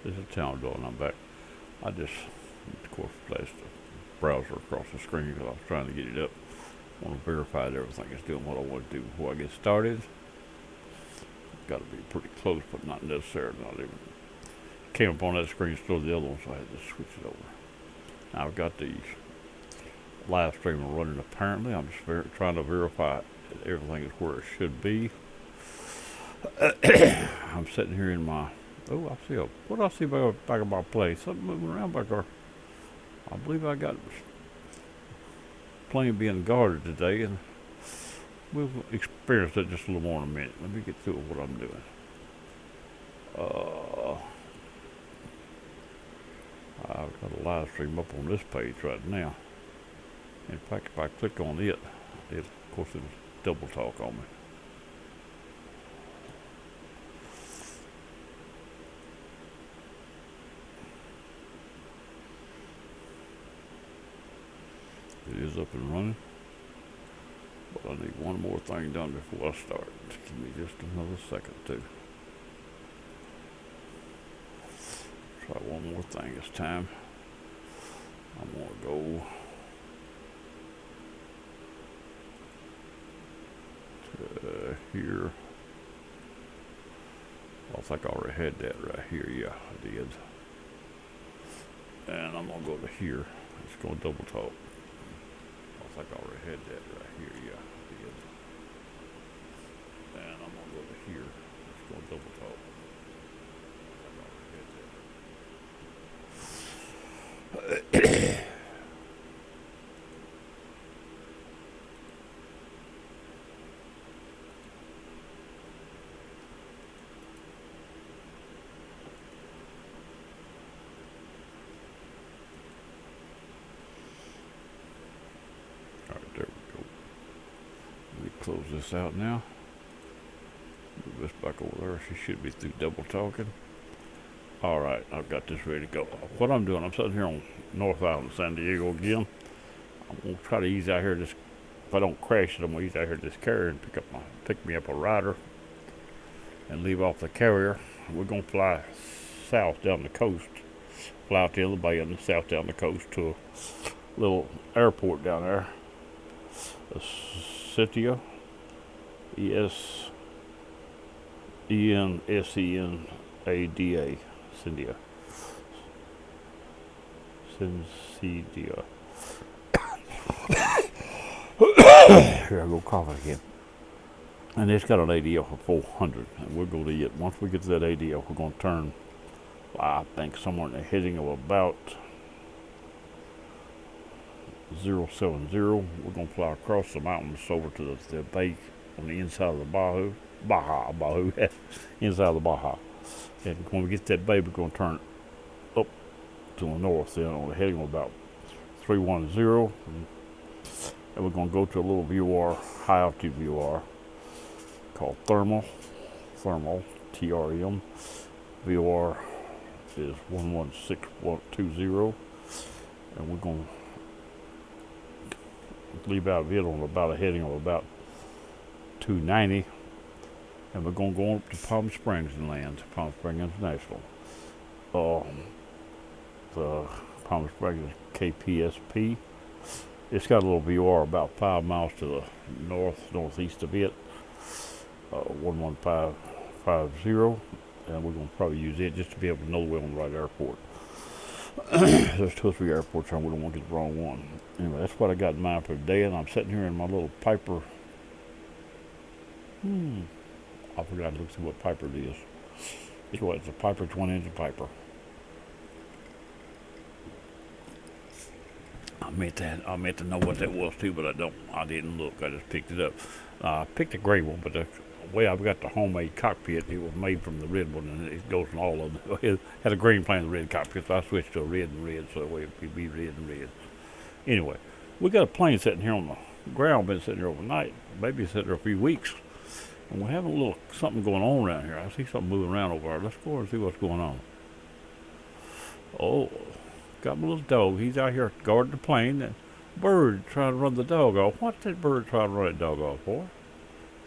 This is town door, and I'm back. I just, of course, flashed the browser across the screen because I was trying to get it up. I want to verify that everything is doing what I want to do before I get started. Got to be pretty close, but not necessarily. Not even came up on that screen, still the other one, so I had to switch it over. Now I've got the live stream running. Apparently, I'm just trying to verify that everything is where it should be. I'm sitting here in my. Oh, I see what do I see back of my place? Something moving around back there. I believe I got plane being guarded today, and we'll experience that just a little more in a minute. Let me get through what I'm doing. I've got a live stream up on this page right now. In fact, if I click on it, of course, it'll double talk on me. It is up and running, but I need one more thing done before I start. Give me just another second too. Try one more thing this time. I'm gonna go to here. I think I already had that right here. Yeah, I did. And I'm gonna go to here. It's gonna double talk. I think I already had that right here. Yeah, I did. And I'm gonna go to here. It's gonna double talk. I think I already had that. Alright, there we go. Let me close this out now. Move this back over there. She should be through double talking. Alright, I've got this ready to go. What I'm doing, I'm sitting here on North Island, San Diego again. I'm going to try to ease out here this, if I don't crash it, I'm going to ease out here this carrier and pick me up a rider and leave off the carrier. We're going to fly south down the coast, fly out the other bay and south down the coast to a little airport down there. Cynthia, E-S-E-N-S-E-N-A-D-A, Cynthia. Cynthia. Here I go coughing again. And it's got an ADL for 400, and we're going to get, once we get to that ADL, we're going to turn, I think, somewhere in the heading of about 070. We're going to fly across the mountains over to the bay on the inside of the Baja, inside of the Baja. And when we get to that bay, we're going to turn up to the north, then on the heading of about 310. And we're going to go to a little VOR, high altitude VOR, called Thermal, TRM. VOR is 11620, and we're going to leave out of it on about a heading of about 290, and we're going to go up to Palm Springs and land, Palm Springs International. The Palm Springs KPSP. It's got a little VOR about 5 miles to the northeast of it, 11550, and we're going to probably use it just to be able to know we're on the right airport. There's 2 or 3 airports and we don't want to get the wrong one. Anyway, that's what I got in mind for today, and I'm sitting here in my little Piper. I forgot to look see what Piper it is. It's a Piper, 20-engine Piper. I meant to know what that was too, but I didn't look. I just picked it up. I picked a gray one, but the way I've got the homemade cockpit, it was made from the red one, and it goes in all of them. It had a green plane and the red cockpit, so I switched to a red and red, so that way it could be red and red. Anyway, we got a plane sitting here on the ground, been sitting here overnight, maybe sitting there a few weeks, and we're having a little something going on around here. I see something moving around over there. Let's go over and see what's going on. Oh, got my little dog. He's out here guarding the plane. That bird trying to run the dog off. What's that bird trying to run that dog off for?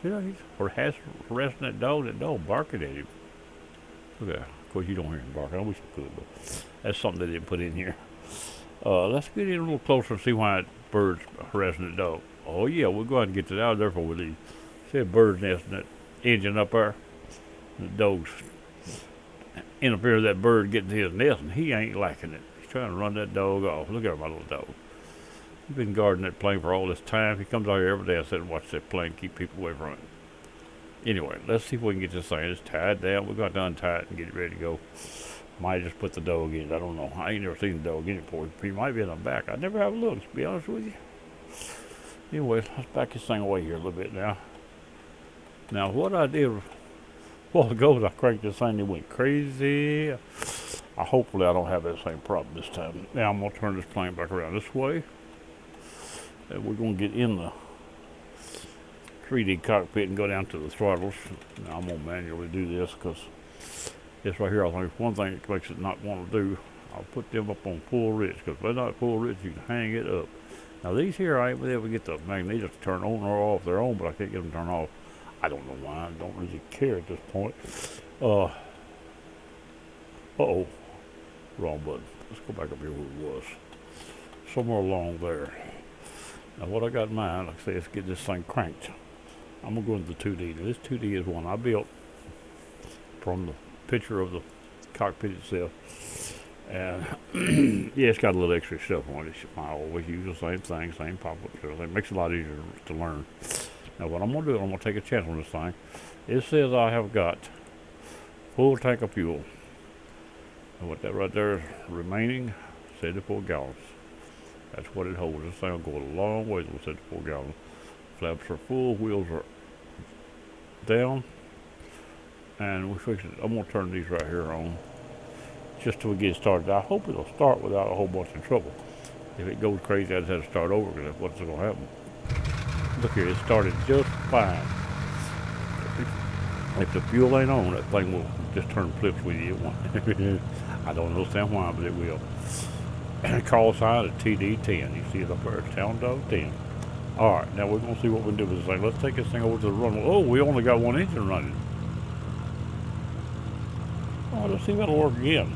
You know, he's harassing that dog barking at him. Look at that. Of course, you don't hear him barking. I wish I could, but that's something they didn't put in here. Let's get in a little closer and see why that bird's harassing the dog. Oh yeah, we'll go ahead and get that out of there before we leave. See a bird's nesting that engine up there. The dog's interfering with that bird getting to his nest, and he ain't liking it. He's trying to run that dog off. Look at my little dog. He's been guarding that plane for all this time. He comes out here every day and sits and watches that plane, keep people away from it. Anyway, let's see if we can get this thing. It's tied down. We're going to untie it and get it ready to go. Might just put the dog in it. I don't know. I ain't never seen the dog in it before. He might be in the back. I never have a look, to be honest with you. Anyway, let's back this thing away here a little bit now. Now, what I did a while ago is I cranked this thing and it went crazy. Hopefully I don't have that same problem this time. Now I'm going to turn this plane back around this way. And we're going to get in the 3D cockpit and go down to the throttles. Now I'm going to manually do this because this right here, I think, is one thing that makes it not want to do. I'll put them up on full rich, because if they're not full rich, you can hang it up. Now these here, I ain't been able to get the magnetors to turn on or off their own, but I can't get them to turn off. I don't know why. I don't really care at this point. Uh-oh. Wrong button. Let's go back up here where it was. Somewhere along there. Now what I got in mind, like I say, is get this thing cranked. I'm going to go into the 2D. Now this 2D is one I built from the picture of the cockpit itself. And yeah, it's got a little extra stuff on it. I always use the same thing, same pop-ups, everything. It makes it a lot easier to learn. Now what I'm going to do, I'm going to take a chance on this thing. It says I have got full tank of fuel. And what that right there is remaining 74 gallons. That's what it holds. This thing will go a long way with 74 gallons. Flaps are full, wheels are down. And we fix it. I'm going to turn these right here on just till we get started. I hope it'll start without a whole bunch of trouble. If it goes crazy, I just have to start over because that's what's going to happen. Look here, it started just fine. If the fuel ain't on, that thing will just turn flips with you. I don't understand why, but it will. Call sign at TD10. You see it up there, Town Dog 10. Alright, now we're going to see what we can do with this thing. Let's take this thing over to the runway. Oh, we only got one engine running. Oh, let's see if that'll work again.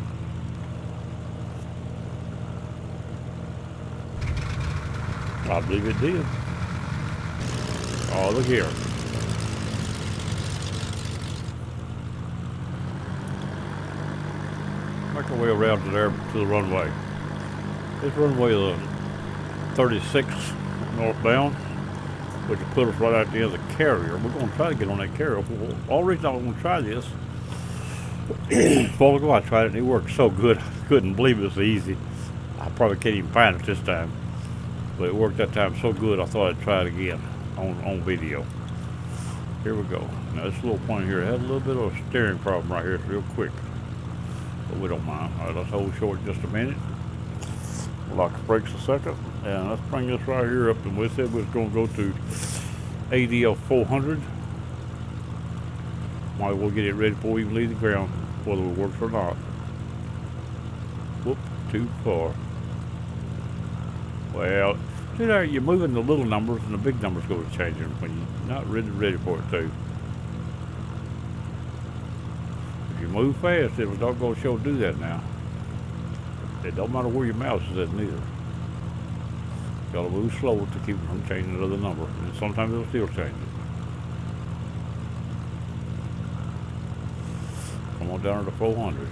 I believe it did. Oh, look here. Make our way around to there to the runway. This runway is 36 northbound, which will put us right out the end of the carrier. We're going to try to get on that carrier. The only reason I want to try this, a while ago I tried it and it worked so good. I couldn't believe it was easy. I probably can't even find it this time. But it worked that time so good I thought I'd try it again on video. Here we go. Now this little plane here had a little bit of a steering problem right here. It's real quick. But we don't mind. Alright, let's hold short just a minute. Lock the brakes a second. And let's bring this right here up. And we said we was going to go to ADL 400. Might as well get it ready before we even leave the ground, whether it works or not. Whoop, too far. Well, see there, you're moving the little numbers and the big numbers go to changing when you're not really ready for it too. If you move fast, it'll doggone sure do that now. It don't matter where your mouse is at neither. You gotta move slower to keep it from changing the other number. And sometimes it'll still change it. Come on down to 400.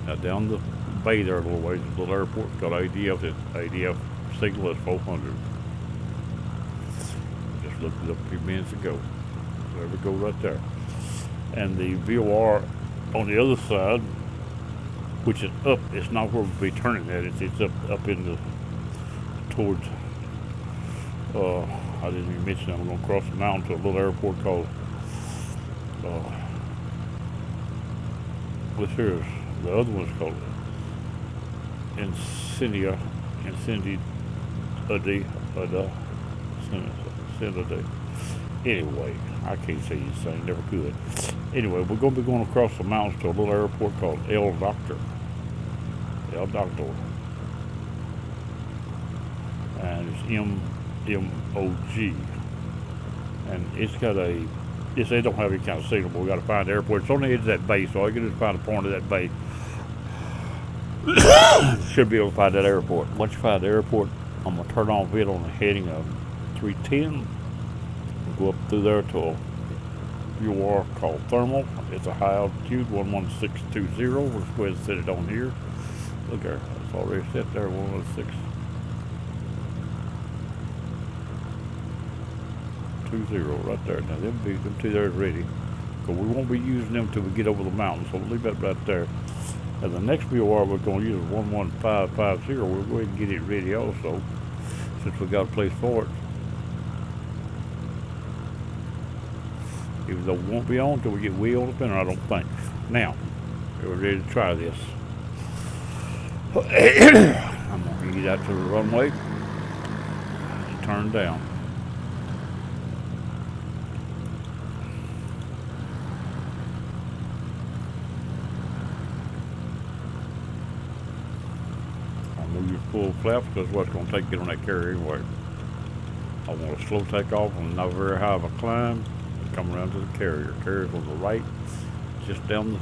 Now down the bay there a little ways, the little airport got ADF signal is 400. Just looked it up a few minutes ago. There we go right there. And the VOR on the other side, which is up, it's not where we'll be turning at, it's up in the, towards, I didn't even mention that. We're going to cross the mountain to a little airport called, what's here is, the other one's called Incendia. Anyway, I can't say these things, never could. Anyway, we're going to be going across the mountains to a little airport called El Doctor. And it's MOG. And it's got a Yes, they don't have any kind of signal, but we got to find the airport. It's on the edge of that bay, so all you can do is find a point of that bay. Should be able to find that airport. Once you find the airport, I'm going to turn off it on the heading of 310. We'll go up through there to a fuel called Thermal. It's a high altitude, 11620. We'll just go ahead and set it on here. Look there, it's already set there, 11620 right there. Now them two there is ready. But we won't be using them till we get over the mountain, so we'll leave that right there. And the next VOR we're going to use is 11550. We'll go ahead and get it ready also, since we got a place for it. Even though we won't be on until we get way on the pinner, I don't think. Now, we're ready to try this. I'm going to get out to the runway and turn down. Use full flaps because what's going to take to get on that carrier anyway. I want a slow takeoff and not very high of a climb and come around to the carrier. Carrier's on the right, just down the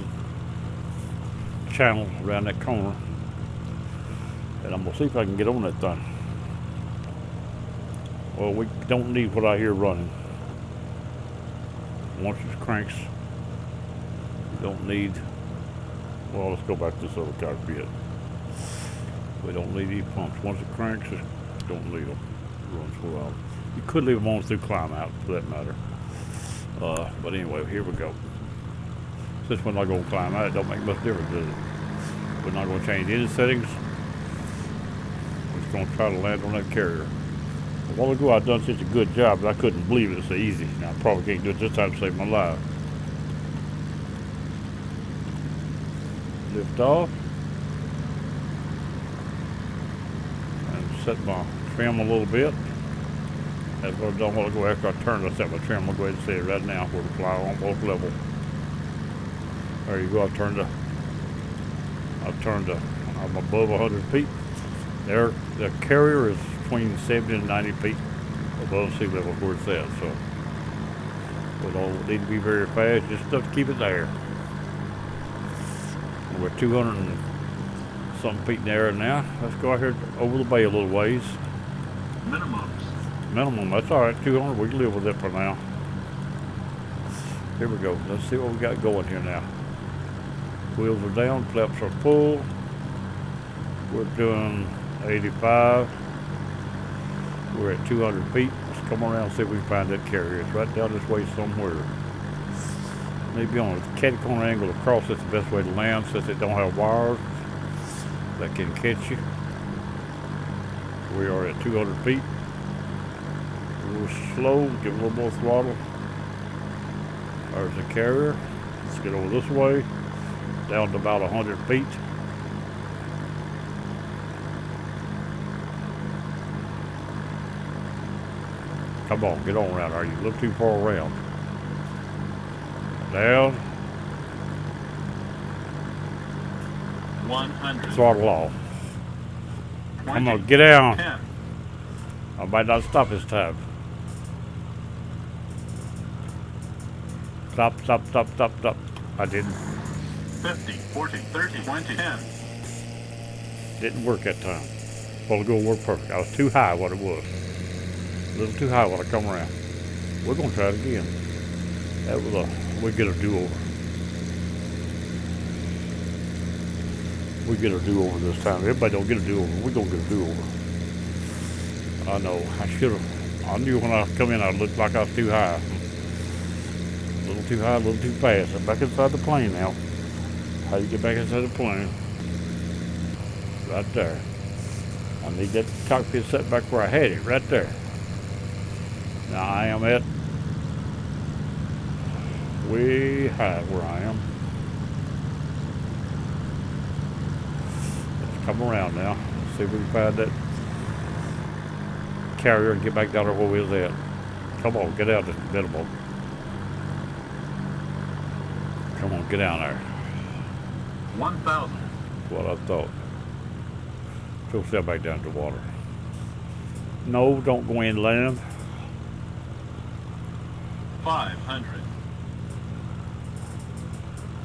channel around that corner. And I'm going to see if I can get on that thing. Well, we don't need what I hear running. Once it cranks, we don't need, well, let's go back to this other cockpit. We don't need these pumps. Once it cranks, you don't need them. Runs for a while. You could leave them on through climb out, for that matter. But anyway, here we go. Since we're not going to climb out, it don't make much difference, does it? We're not going to change any settings. We're just going to try to land on that carrier. A while ago, I'd done such a good job that I couldn't believe it was so easy. Now, I probably can't do it this time to save my life. Lift off. Set my trim a little bit. That's what I don't want to go after I turn. I set my trim. I'll go ahead and set it right now where the fly on both levels. There you go. I'm above 100 feet. There, the carrier is between 70 and 90 feet above sea level where it's at. So we don't need to be very fast. Just enough to keep it there. We're 200 and some feet in the air now. Let's go out here over the bay a little ways. Minimum, that's all right. 200, we can live with it for now. Here we go. Let's see what we got going here now. Wheels are down, flaps are full. We're doing 85. We're at 200 feet. Let's come around and see if we can find that carrier. It's right down this way somewhere. Maybe on a catty-corner angle across. That's the best way to land since it don't have wires that can catch you. We are at 200 feet. A little slow, give a little more throttle. There's the carrier. Let's get over this way, down to about 100 feet. Come on, get on around there. You look too far around. Down. 100. Throttle off. 20, Come on, get down. 10. I might not stop this time. Stop. I didn't. 50, 40, 30, 20, 10. Didn't work that time. Well, go work perfect. I was too high what it was. A little too high when I come around. We're going to try it again. That was we get a do-over. We get a do-over this time. Everybody don't get a do-over. We're going to get a do-over. I know. I knew when I come in I looked like I was too high. A little too high, a little too fast. I'm back inside the plane now. How do you get back inside the plane? Right there. I need that cockpit set back where I had it, right there. Now I am at way high where I am. Let's come around now. Let's see if we can find that carrier and get back down there where we was at. Come on, get out this minimum. Come on, get down there. 1,000. That's what I thought. So step back down to the water. No, don't go inland. 500.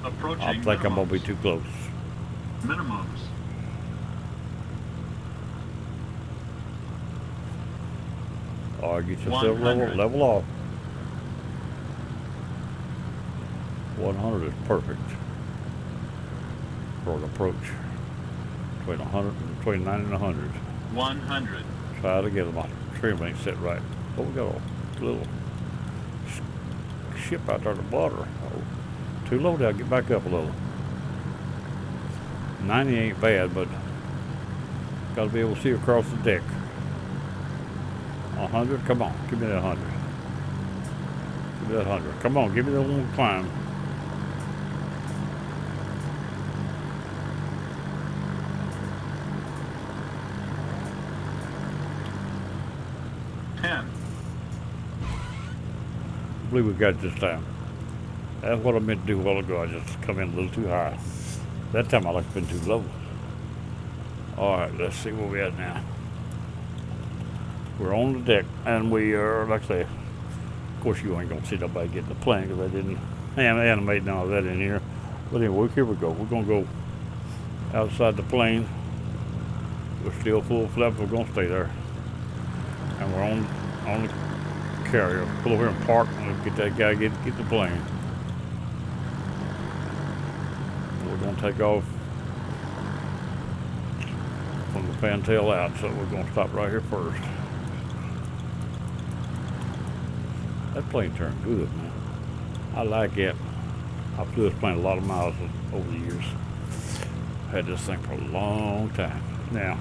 Approaching I think I'm gonna be minimums. too close. Minimums. All right, get yourself 100. level off. 100 is perfect for an approach. Between 90 and 100. 100. Try it again. My trim ain't set right. Oh, we got a little ship out there in the water. Oh, too low now. Get back up a little. 90 ain't bad, but got to be able to see across the deck. 100. Come on, give me that 100. Give me that 100. Come on, give me that one climb. I believe we got it this time. That's what I meant to do a while ago. I just come in a little too high. That time I like to been too low. Alright, let's see where we at now. We're on the deck and we are, like I say, of course you ain't gonna see nobody getting the plane because I didn't animate none of that in here. But anyway, here we go. We're gonna go outside the plane. We're still full flaps, we're gonna stay there. And we're on the carrier. Pull over here and park and get that guy get the plane. We're gonna take off from the fantail out, so we're gonna stop right here first. That plane turned good, man. I like it. I flew this plane a lot of miles over the years. I've had this thing for a long time. Now,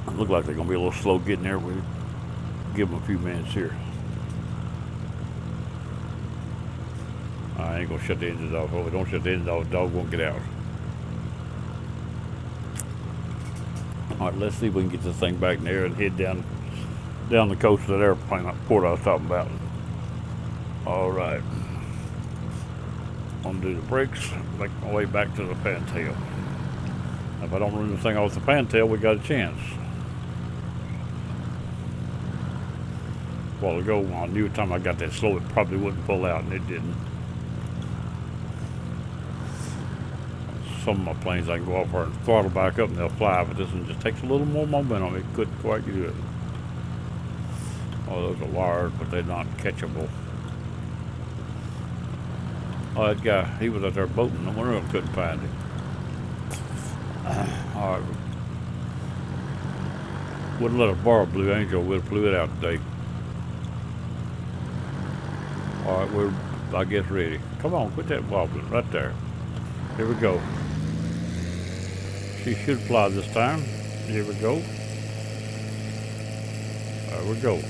it look like they're gonna be a little slow getting there. We give them a few minutes here. I ain't gonna shut the engines off. Oh, don't shut the engines off. The dog won't get out. All right, let's see if we can get this thing back in there and head down the coast of that airplane port I was talking about. All right. I'm gonna do the brakes, make my way back to the fantail. If I don't run this thing off the fantail, we got a chance. A while ago, when I knew the time I got that slow, it probably wouldn't pull out, and it didn't. Some of my planes I can go off there and throttle back up and they'll fly, but this one just takes a little more momentum. It couldn't quite do it. Oh, those are wired, but they're not catchable. Oh, that guy, he was out there boating. No wonder I couldn't find him. All right. Wouldn't let us borrow Blue Angel. We'd have flew it out today. All right, we're, I guess, ready. Come on, quit that wobbling right there. Here we go. She should fly this time. Here we go. There we go.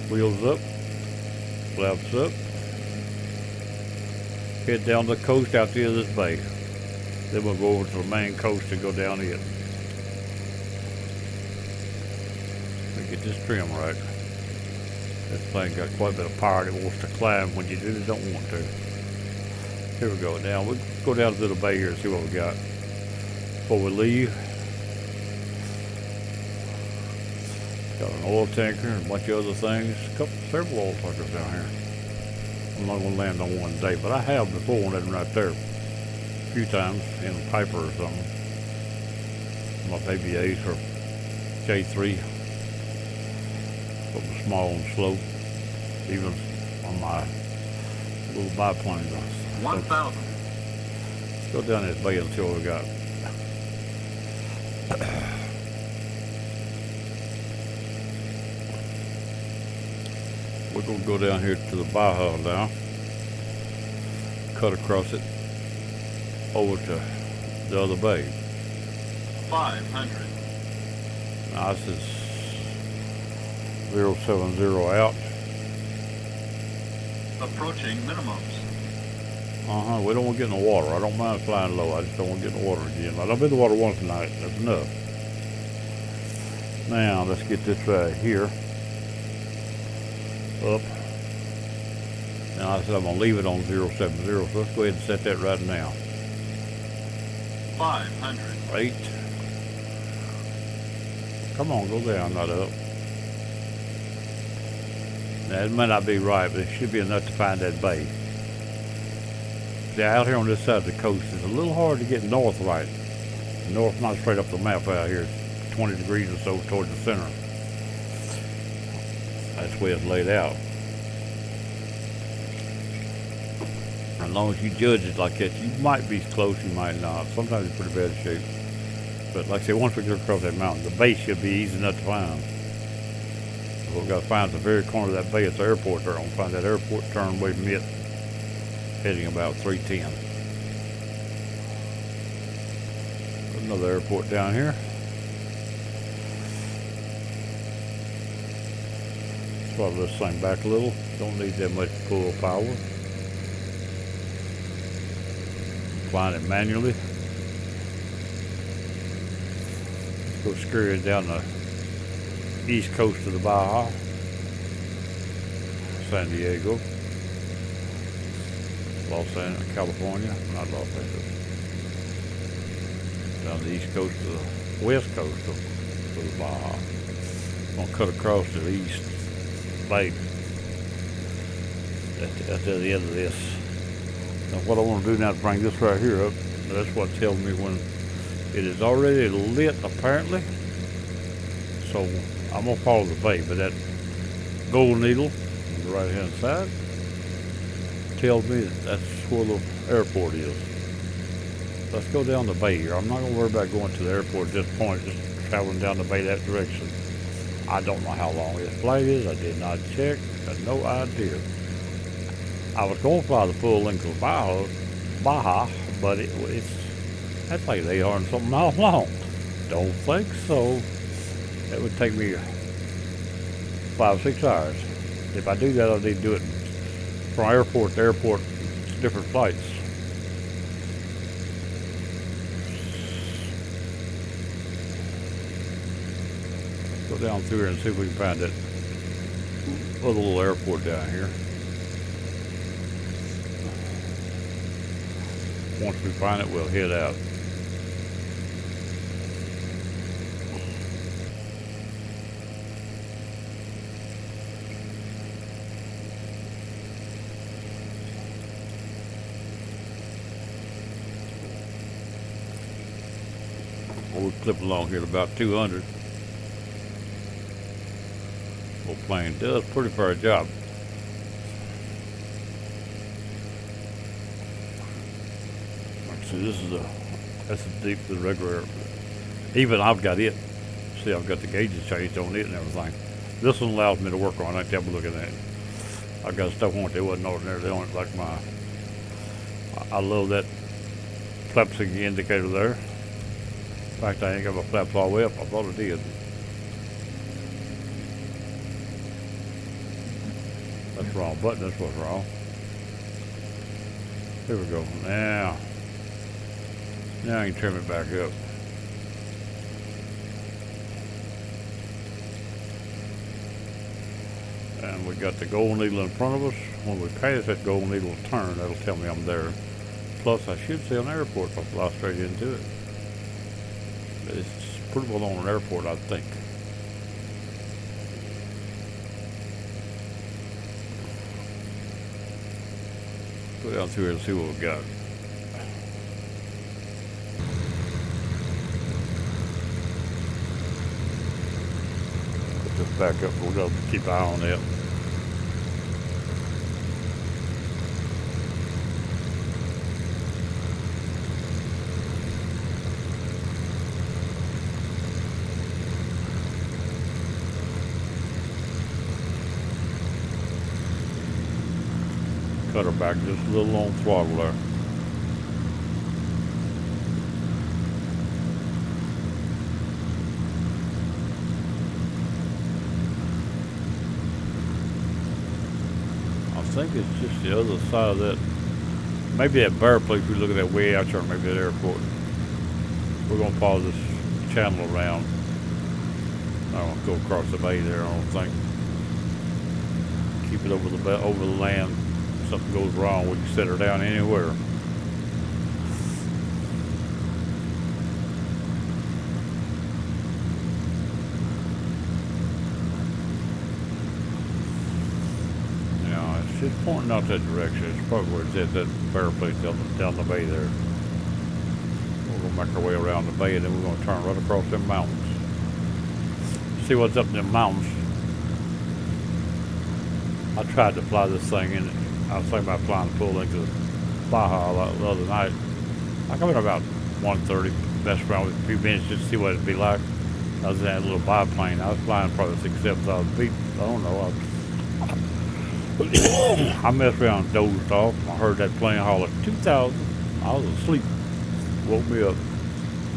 Wheels up. Flaps up. Head down the coast out the other bay. Then we'll go over to the main coast and go down it. We get this trim right. This thing got quite a bit of power. It wants to climb when you really don't want to. Here we go. Now we'll go down to the bay here and see what we got before we leave. Got an oil tanker and a bunch of other things. Several oil tankers down here. I'm not going to land on one today, but I have before one of them right there a few times in a Piper or something. My baby A's or J3. Something small and slow. Even on my little biplane. 1,000. Go down this bay and see what we got. We're going to go down here to the Baja now. Cut across it over to the other bay. 500. Now this is 070 out. Approaching minimums. We don't want to get in the water. I don't mind flying low. I just don't want to get in the water again. I've been in the water once tonight. That's enough. Now, let's get this right here. Up. Now, I said I'm going to leave it on 070. So let's go ahead and set that right now. 500. 8. Come on, go down, not up. Now, it may not be right, but it should be enough to find that bay. out here on this side of the coast, it's a little hard to get north right. North, not straight up the map out here. It's 20 degrees or so towards the center. That's the way it's laid out. As long as you judge it like that, you might be close, you might not. Sometimes it's pretty bad shape. But like I said, once we get across that mountain, the base should be easy enough to find. What we've got to find is the very corner of that bay at the airport there. I'm going to find that airport turn way mid, heading about 310. Another airport down here. Throttle this thing back a little. Don't need that much pull power. Flying it manually. Let's go scurrying down the east coast of the Baja, San Diego, Los Angeles, California, not Los Angeles. Down the east coast to the west coast of the Baja. I'm going to cut across to the east bay at the end of this. Now what I want to do now is bring this right here up. That's what tells me when it is already lit apparently. So I'm going to follow the bay, but that gold needle on the right hand side tells me that that's where the airport is. Let's go down the bay here. I'm not going to worry about going to the airport at this point, just traveling down the bay that direction. I don't know how long this flight is. I did not check. I had no idea. I was going to fly the full length of Baja, but that's like 800 and something miles long. Don't think so. It would take me 5 or 6 hours. If I do that, I need to do it from airport to airport, different flights. Go down through here and see if we can find that other little airport down here. Once we find it, we'll head out. We'll clip along here at about 200. Little plane does pretty fair job. See, that's a deep, the regular. Even I've got it. See, I've got the gauges changed on it and everything. This one allows me to work on it. I'm looking at it. I've got stuff on it that wasn't ordinary. They don't like my. I love that flapsing indicator there. In fact, I ain't got my flaps all the way up. I thought it did. That's the wrong button. That's what's wrong. Here we go. Now I can trim it back up. And we got the gold needle in front of us. When we pass that gold needle turn, that'll tell me I'm there. Plus, I should see an airport if I fly straight into it. It's pretty well on an airport, I think. Go down through here and see what we got. Put this back up. We're going to keep an eye on it. Cut her back just a little on throttle there. I think it's just the other side of that. Maybe that bear place we look at that way out there, maybe that airport. We're gonna follow this channel around. I don't want to go across the bay there, I don't think. Keep it over the land. If something goes wrong, we can set her down anywhere. Now it's It's pointing out that direction. It's probably where it's at, that fair place down the bay there. We're gonna make our way around the bay and then we're gonna turn right across them mountains. See what's up in them mountains. I tried to fly this thing in. I was thinking about flying the full length of Baja the other night. I come in about 1:30, messed around with a few minutes just to see what it'd be like. I was in that little biplane. I was flying probably 6,000-7,000 feet. I don't know. I messed around and dozed off. I heard that plane holler 2,000. I was asleep. Woke me up.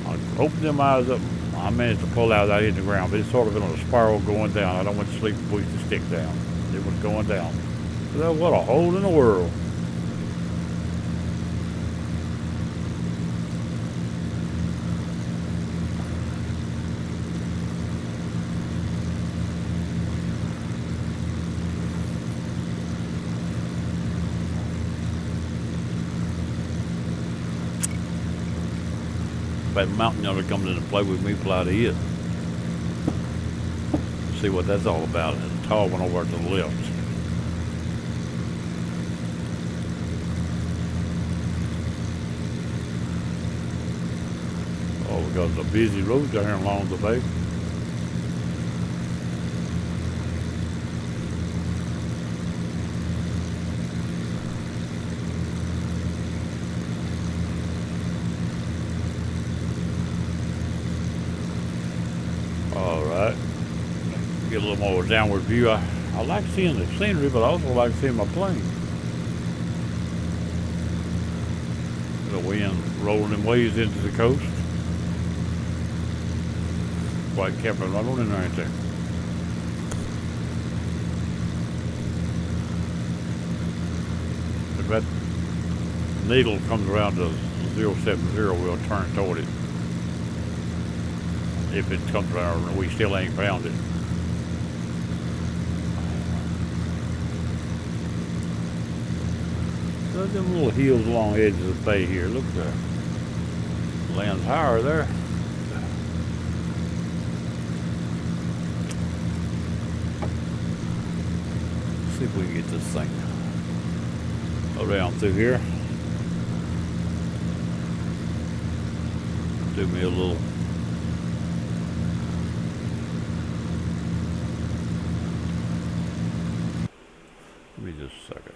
I opened them eyes up. I managed to pull out without hitting the ground, but it's sort of been on a spiral going down. I don't want to sleep and push the stick down. It was going down. So what a hole in the world. That mountain yonder comes in to play with me, fly to it. See what that's all about. There's a tall one over to the left. Oh, we got a busy road down here along the bay. Alright. Get a little more downward view. I like seeing the scenery, but I also like seeing my plane. The wind rolling them waves into the coast. Quite camping right on in there, ain't there? If that needle comes around to 070, we'll turn toward it. If it comes around, we still ain't found it. Look at them little hills along the edge of the bay here. Look there. Land's higher there. See if we can get this thing around through here. Do me a little. Give me just a second.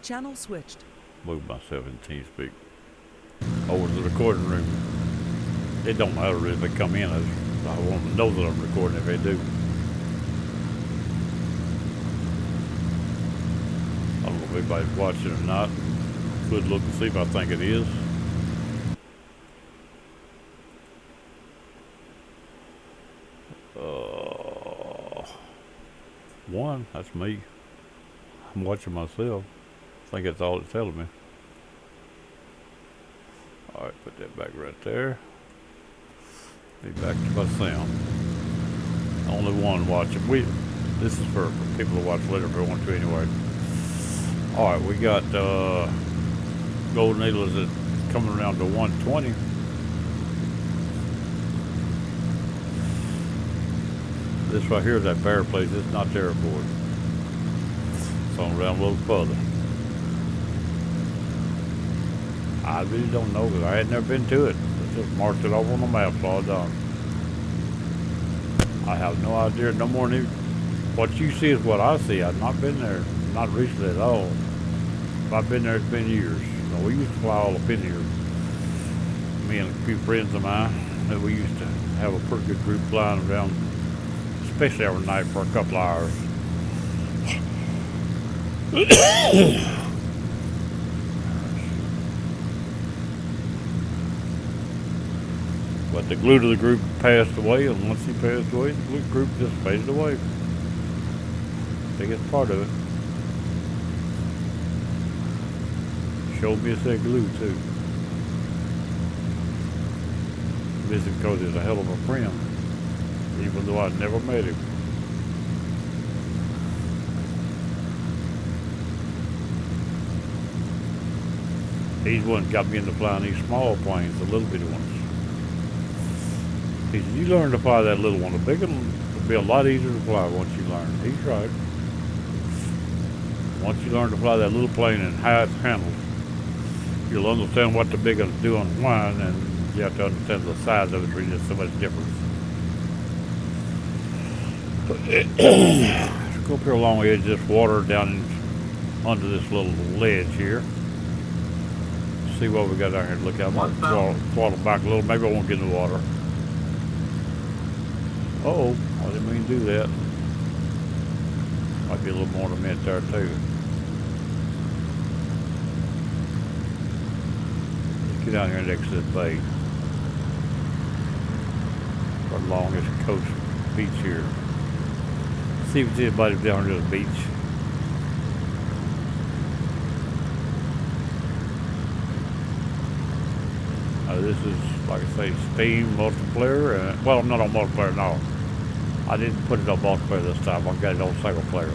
Channel switched. Move myself in TeamSpeak over to the recording room. It don't matter if they come in. I want them to know that I'm recording if they do. I don't know if anybody's watching or not. Could look and see if I think it is. One, that's me. I'm watching myself. I think that's all it's telling me. Alright, put that back right there. Be back to my sound. Only one watching. This is for people who watch later if they want to anyway. Alright, we got golden eagles that coming around to 120. This right here is that bear place. It's not the airport. It's on around a little further. I really don't know because I had never been to it. I just marked it off on the map, so all done. I have no idea, no more than what you see is what I see. I've not been there, not recently at all. If I've been there, it's been years. You know, we used to fly all up in here. Me and a few friends of mine, that we used to have a pretty good group flying around, especially every night for a couple of hours. But the glue to the group passed away, and once he passed away, the glue group just faded away. Biggest part of it. Showed me it's that glue too. This is because he's a hell of a friend, even though I never met him. He's the one that got me into flying these small planes, the little bitty ones. He said, you learn to fly that little one. The bigger one will be a lot easier to fly once you learn. He's right. Once you learn to fly that little plane and how it's handled, you'll understand what the big ones do and why, and you have to understand the size of it. There's just so much difference. Let's go up here along the edge of this water down under this little ledge here. See what we got down here to look at. I'm going to throttle back a little. Maybe I won't get in the water. Uh-oh, I didn't mean to do that. Might be a little more in a minute there too. Let's get down here next to this bay. Right along this coast beach here. See if there's anybody down here to the beach. This is, like I say, Steam multiplayer. Well, not on multiplayer, no. I didn't put it on multiplayer this time. I got it on single player.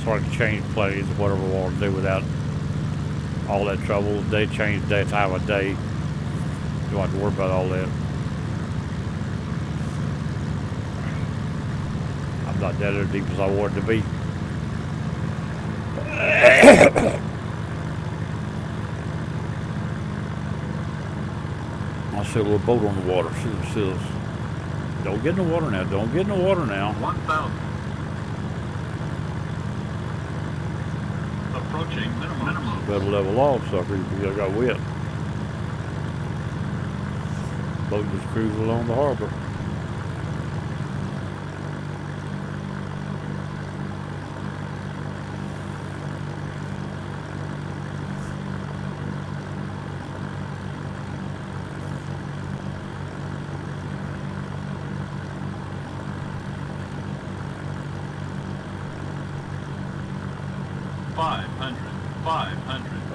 So I can change plays, whatever I want to do without all that trouble. They change day, time of day. You don't have to worry about all that. I'm not that as deep as I wanted to be. I see a little boat on the water. See the seals. Don't get in the water now. Don't get in the water now. 1,000. Approaching minimum. Better level off, sucker. You got wet. Boat just cruising along the harbor.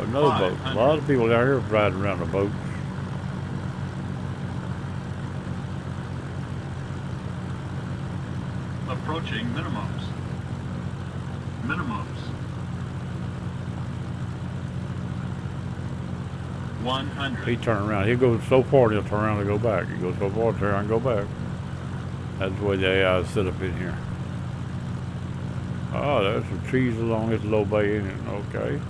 Another boat. A lot of people down here riding around the boats. Approaching minimums. 100. He turned around. He'll go so far and he'll turn around and go back. He goes so far, turn around and go back. That's the way the AI is set up in here. Oh, there's some trees along this low bay in it. Okay.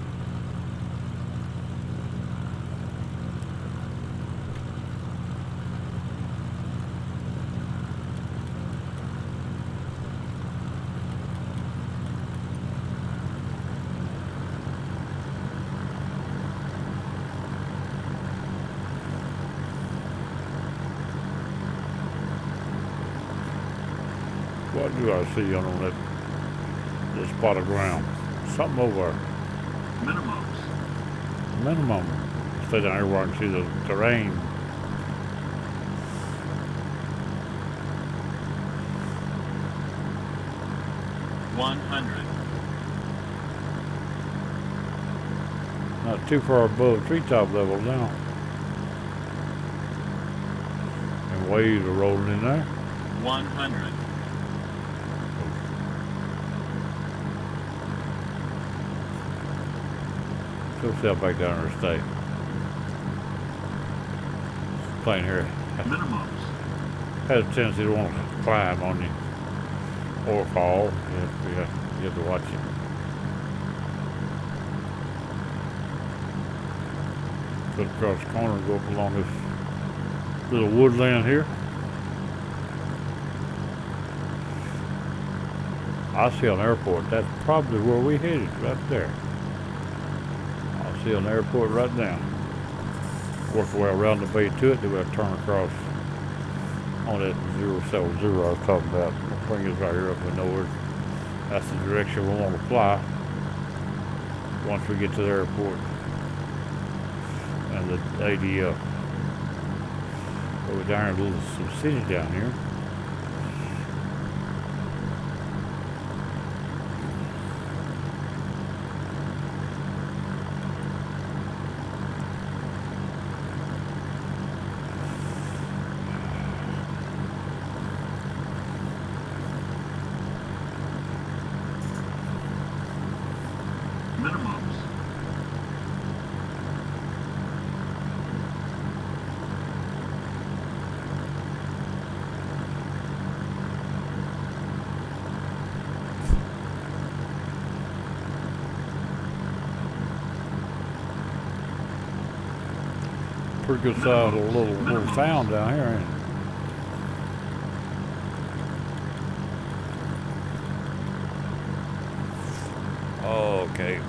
What do I see on that spot of ground? Something over there. Minimum. Stay down here where I can see the terrain. Not too far above treetop level now. And waves are rolling in there. 100. Go sail back down to the state. Plane here Minimums. has a tendency to want to climb on you or fall. You have to watch it. Cut across the corner and go up along this little woodland here. I see an airport. That's probably where we headed, right there. See an airport right now. Work our way around the bay to it, then we'll turn across on that 070 I was talking about. We'll bring us right here up in nowhere. That's the direction we want to fly once we get to the airport and the ADF. But we're down here, some cities down here. Pretty good size little town down here, ain't it? Okay.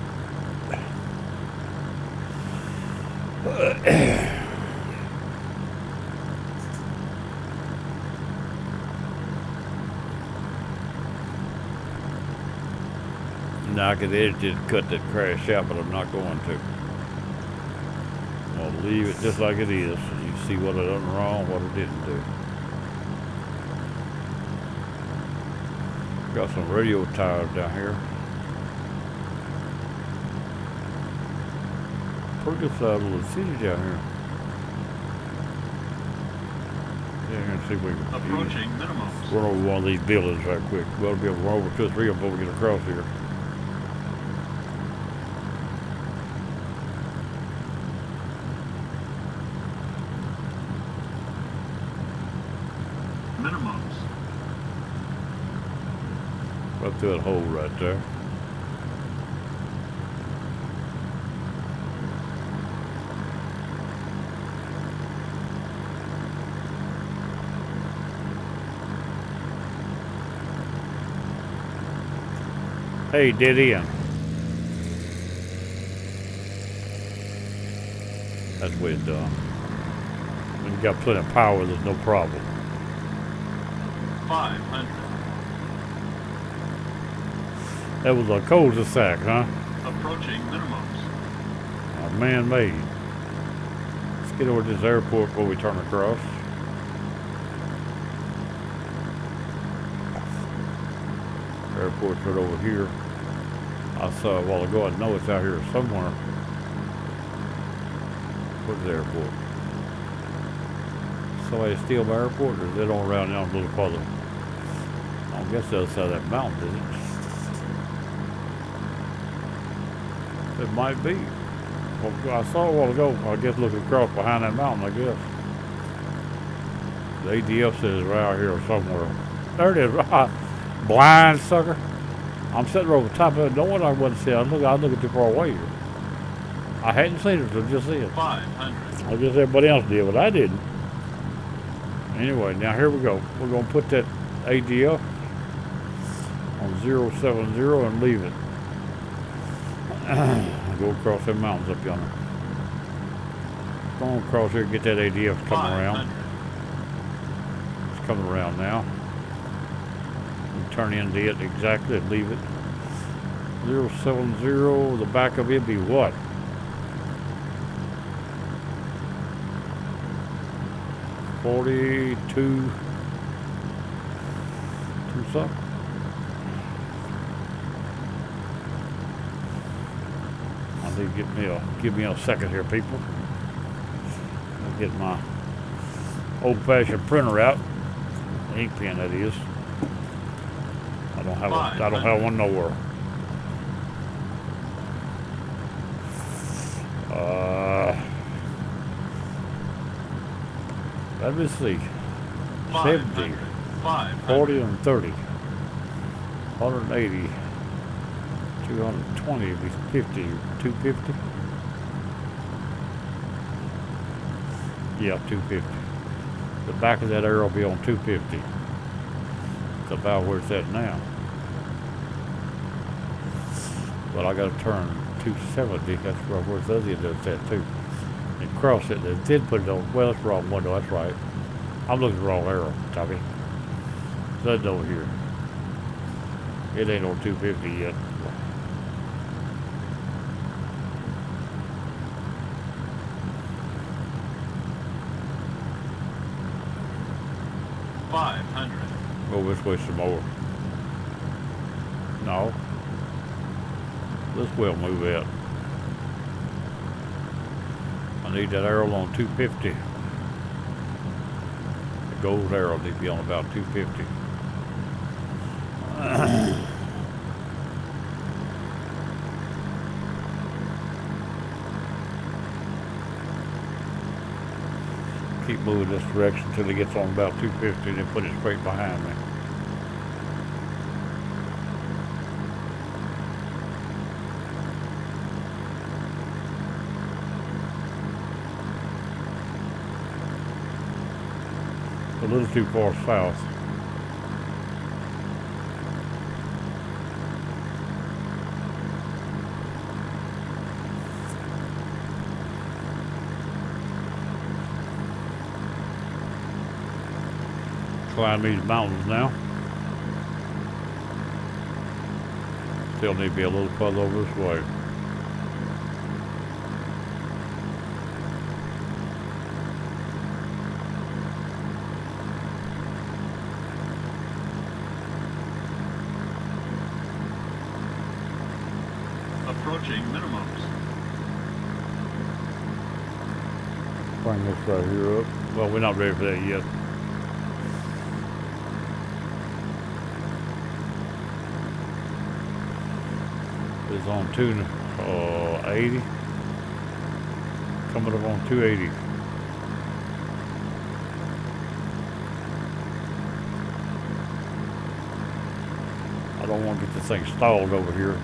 Now I could edit it, cut that crash out, but I'm not going to. I'll leave it just like it is, so you see what I done wrong, what I didn't do. Got some radio towers down here. Pretty good sized little city down here. Yeah, here and see if we can Approaching minimums. run over one of these buildings right quick. We'll be able to run over 2 or 3 of them before we get across here. Minimums. Right through that hole right there. Hey, dead end. That's the way it's done. When you got plenty of power, there's no problem. 500. That was a cul-de-sac, huh? Approaching minimums. Man-made. Let's get over to this airport before we turn across. Airport's right over here. I saw a while ago. I know it's out here somewhere. Where's the airport? Somebody steal my airport, or is it on around down a little farther? I don't guess the other side of that mountain, is it? It might be. Well, I saw a while ago. I guess looking across behind that mountain, I guess. The ADF says it's right out here somewhere. There it is. Blind sucker. I'm sitting over the top of it. No one I wasn't seeing. I was looking too far away here. I hadn't seen it until just then. 500. I guess everybody else did, but I didn't. Anyway, now here we go. We're going to put that ADF on 070 and leave it. Go across them mountains up yonder. Go on across here and get that ADF coming around. It's coming around now. Turn into it exactly and leave it. 070, the back of it be what? $42 something. I need to give me a second here, people. I'll get my old-fashioned printer out. The ink pen, that is. I don't have one nowhere. Let me see. 70, 40 and 30. 180. 220 would be 50. 250? Yeah, 250. The back of that arrow will be on 250. It's about where it's at now. But I got to turn 270. That's where the other end is at too. And cross it. They did put it on. Well, that's the wrong window. That's right. I'm looking at the wrong arrow, Tommy. That's over here. It ain't on 250 yet. Go this way some more. No. This will move out. I need that arrow on 250. The gold arrow needs to be on about 250. Keep moving this direction until it gets on about 250 and then put it straight behind me. A little too far south. Climb these mountains now. Still need to be a little further over this way. Approaching minimums. Bring this right here up. Well, we're not ready for that yet. It's on 280. Coming up on 280. I don't want to get this thing stalled over here.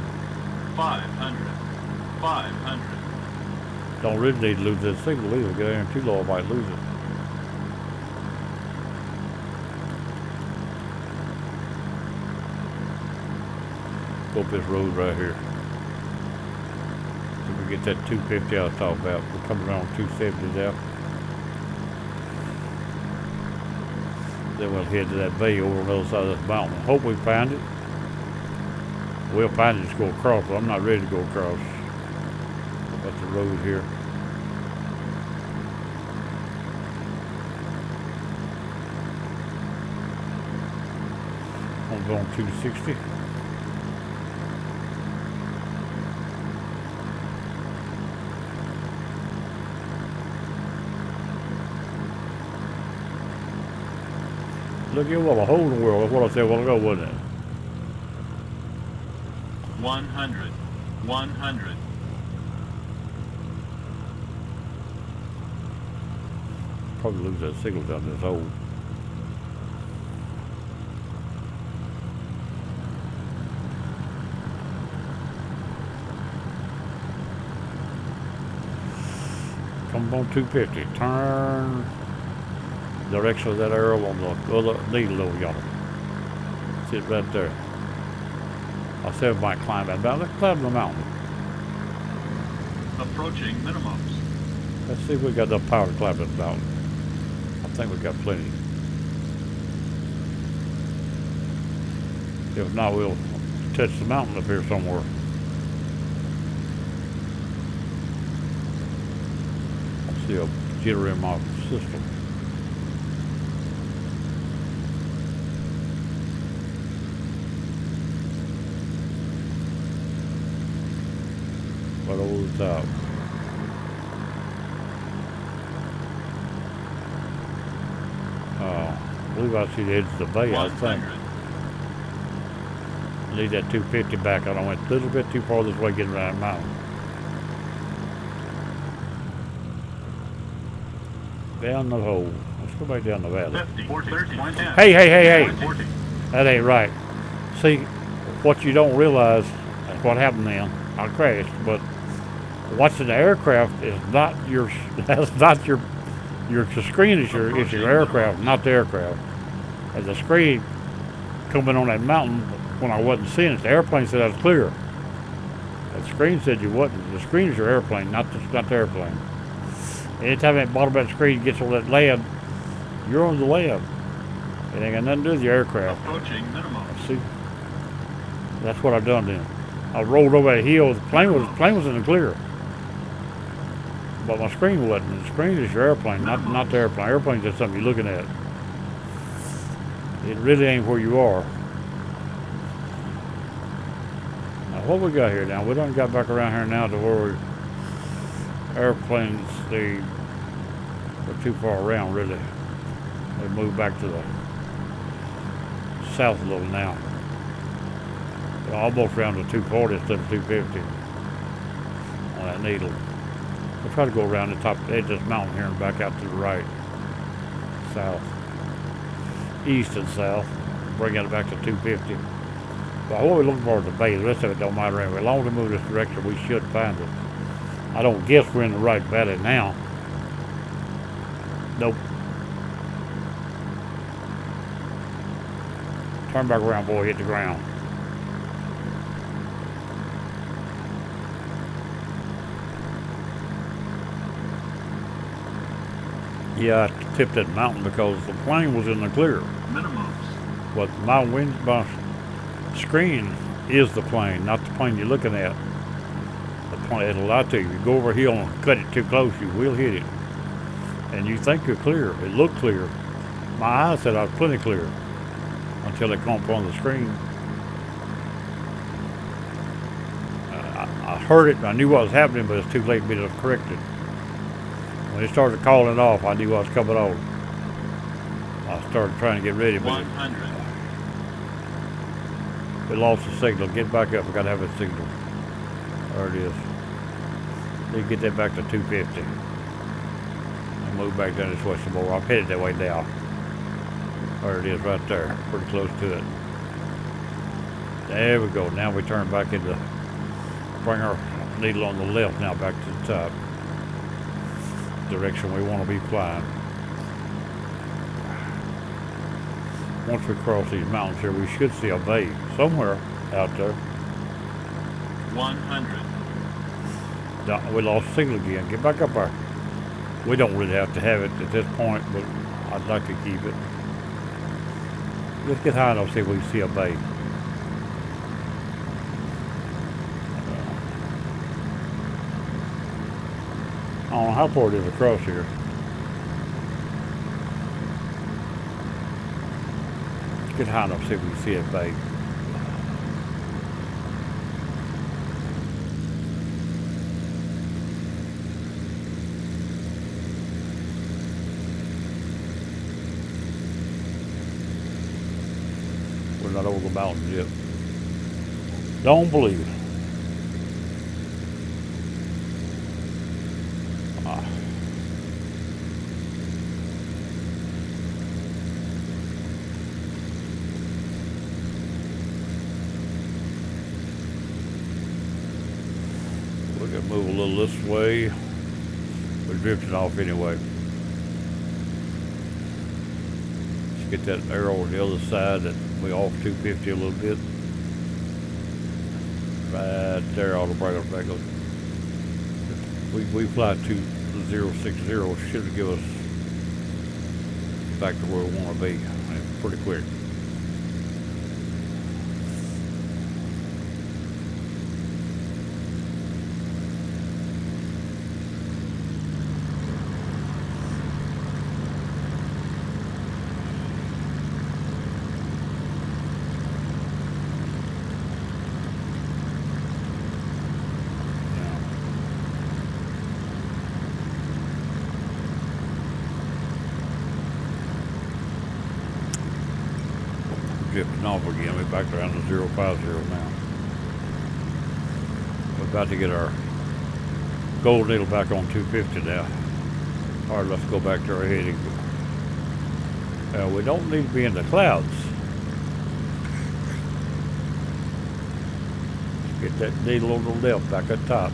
500. 500. Don't really need to lose this signal either. Get in too low, I might lose it. Go up this road right here. If we get that 250 I was talking about, we're coming around 270 now. Then we'll head to that bay over on the other side of this mountain. Hope we find it. We'll find it, just go across, but I'm not ready to go across. How about the road here? I'm going 260. Look at what a hole in the world. That's what I said a while ago, wasn't it? 100. 100. Probably lose that signal down this hole. Come on 250. Turn direction of that arrow on the other needle over yonder. See it right there. I said we might climb that mountain. Let's climb the mountain. Approaching minimums. Let's see if we got enough power to climb that mountain. I think we got plenty. If not, we'll touch the mountain up here somewhere. I see a jitter in my system. Right over the top. I believe I see the edge of the bay, I think. 100. Leave that 250 back. I went a little bit too far this way getting around the mountain. Down the hole. Let's go back down the valley. 50. 40. 30. 10. Hey. 40. That ain't right. See, what you don't realize is what happened then. I crashed, but watching the aircraft is not your, that's not your screen is your aircraft, not the aircraft. And the screen coming on that mountain when I wasn't seeing it, the airplane said I was clear. The screen said you wasn't. The screen is your airplane, not the airplane. Anytime that bottom of that screen gets on that land, you're on the land. It ain't got nothing to do with your aircraft. Approaching minimum. See? That's what I done then. I rolled over that hill. The plane was in the clear. But my screen wasn't. The screen is your airplane, not the airplane. Airplane's just something you're looking at. It really ain't where you are. Now what we got here now? We done got back around here now to where airplanes, we're too far around really. They moved back to the south a little now. We're almost around to 240 instead of 250 on that needle. We'll try to go around the top edge of this mountain here and back out to the right, south, east and south, bring it back to 250. But what we're looking for is the bay. The rest of it don't matter anyway. As long as we move this direction, we should find it. I don't guess we're in the right valley now. Nope. Turn back around, boy, hit the ground. Yeah, I tipped that mountain because the plane was in the clear. Minimums. But my screen is the plane, not the plane you're looking at. The plane, it'll lie to you. You go over a hill and cut it too close, you will hit it. And you think you're clear. It looked clear. My eyes said I was plenty clear until it come up on the screen. I heard it and I knew what was happening, but it's too late for me to correct it. When it started calling off, I knew what was coming on. I started trying to get ready, but 100. we lost the signal. Get back up. We got to have a signal. There it is. Need to get that back to 250. And move back down this way some more. I'm headed that way now. There it is right there. Pretty close to it. There we go. Now we turn back into, bring our needle on the left now back to the top. Direction we want to be flying. Once we cross these mountains here, we should see a bay somewhere out there. 100. We lost signal again. Get back up there. We don't really have to have it at this point, but I'd like to keep it. Let's get high enough to see if we can see a bay. I don't know how far it is across here. Let's get high enough to see if we can see a bay. We're not over the mountains yet. Don't believe it. We can move a little this way. We're drifting off anyway. Let's get that arrow on the other side that we off 250 a little bit. Right there ought to bring us back up. We fly 2060 should give us back to where we want to be pretty quick. Drifting off again. We're back around to 050 now. We're about to get our gold needle back on 250 now. All right, let's go back to our heading. We don't need to be in the clouds. Get that needle on the left back at top.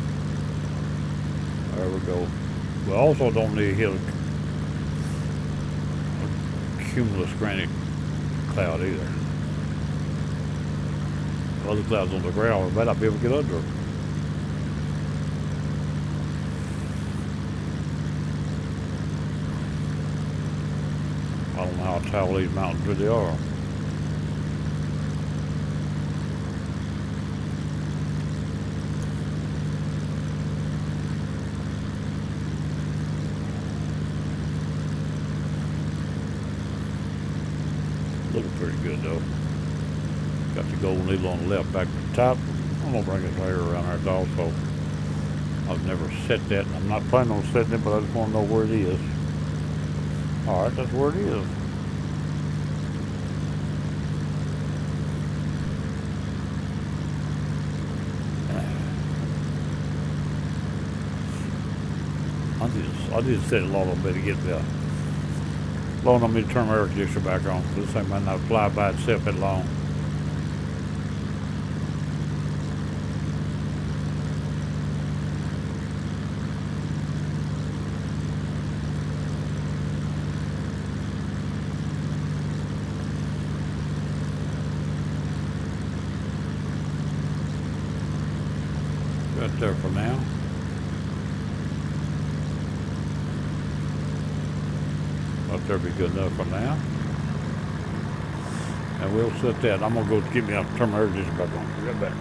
There we go. We also don't need to hit a cumulus granite cloud either. Other clouds on the ground, we might not be able to get under them. I don't know how tall these mountains really are. Looking pretty good though. Got the gold needle on the left back to the top. I'm gonna bring his hair around there also. I've never set that. I'm not planning on setting it, but I just want to know where it is. All right, that's where it is. I need to set it long enough to get long enough for me to turn my air conditioner back on. This thing might not fly by itself that long. there'll be good enough for now. And we'll set that. I'm gonna go get me a turn my air conditioner back on. Be right back.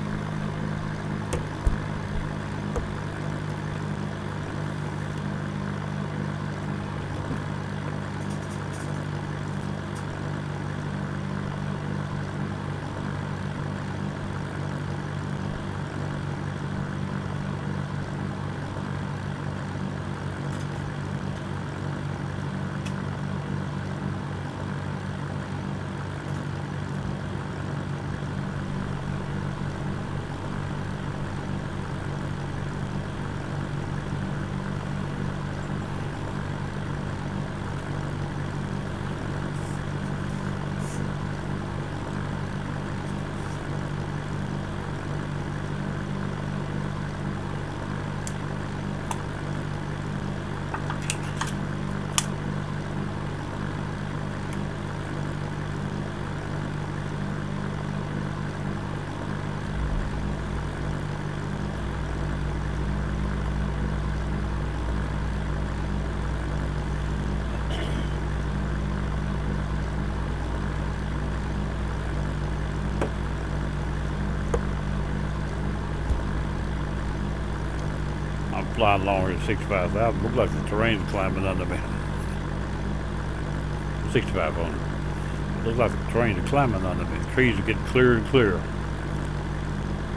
I'm flying longer than 65,000. Looks like the terrain's climbing under me. 6,500. Looks like the terrain's climbing under me. The trees are getting clearer and clearer.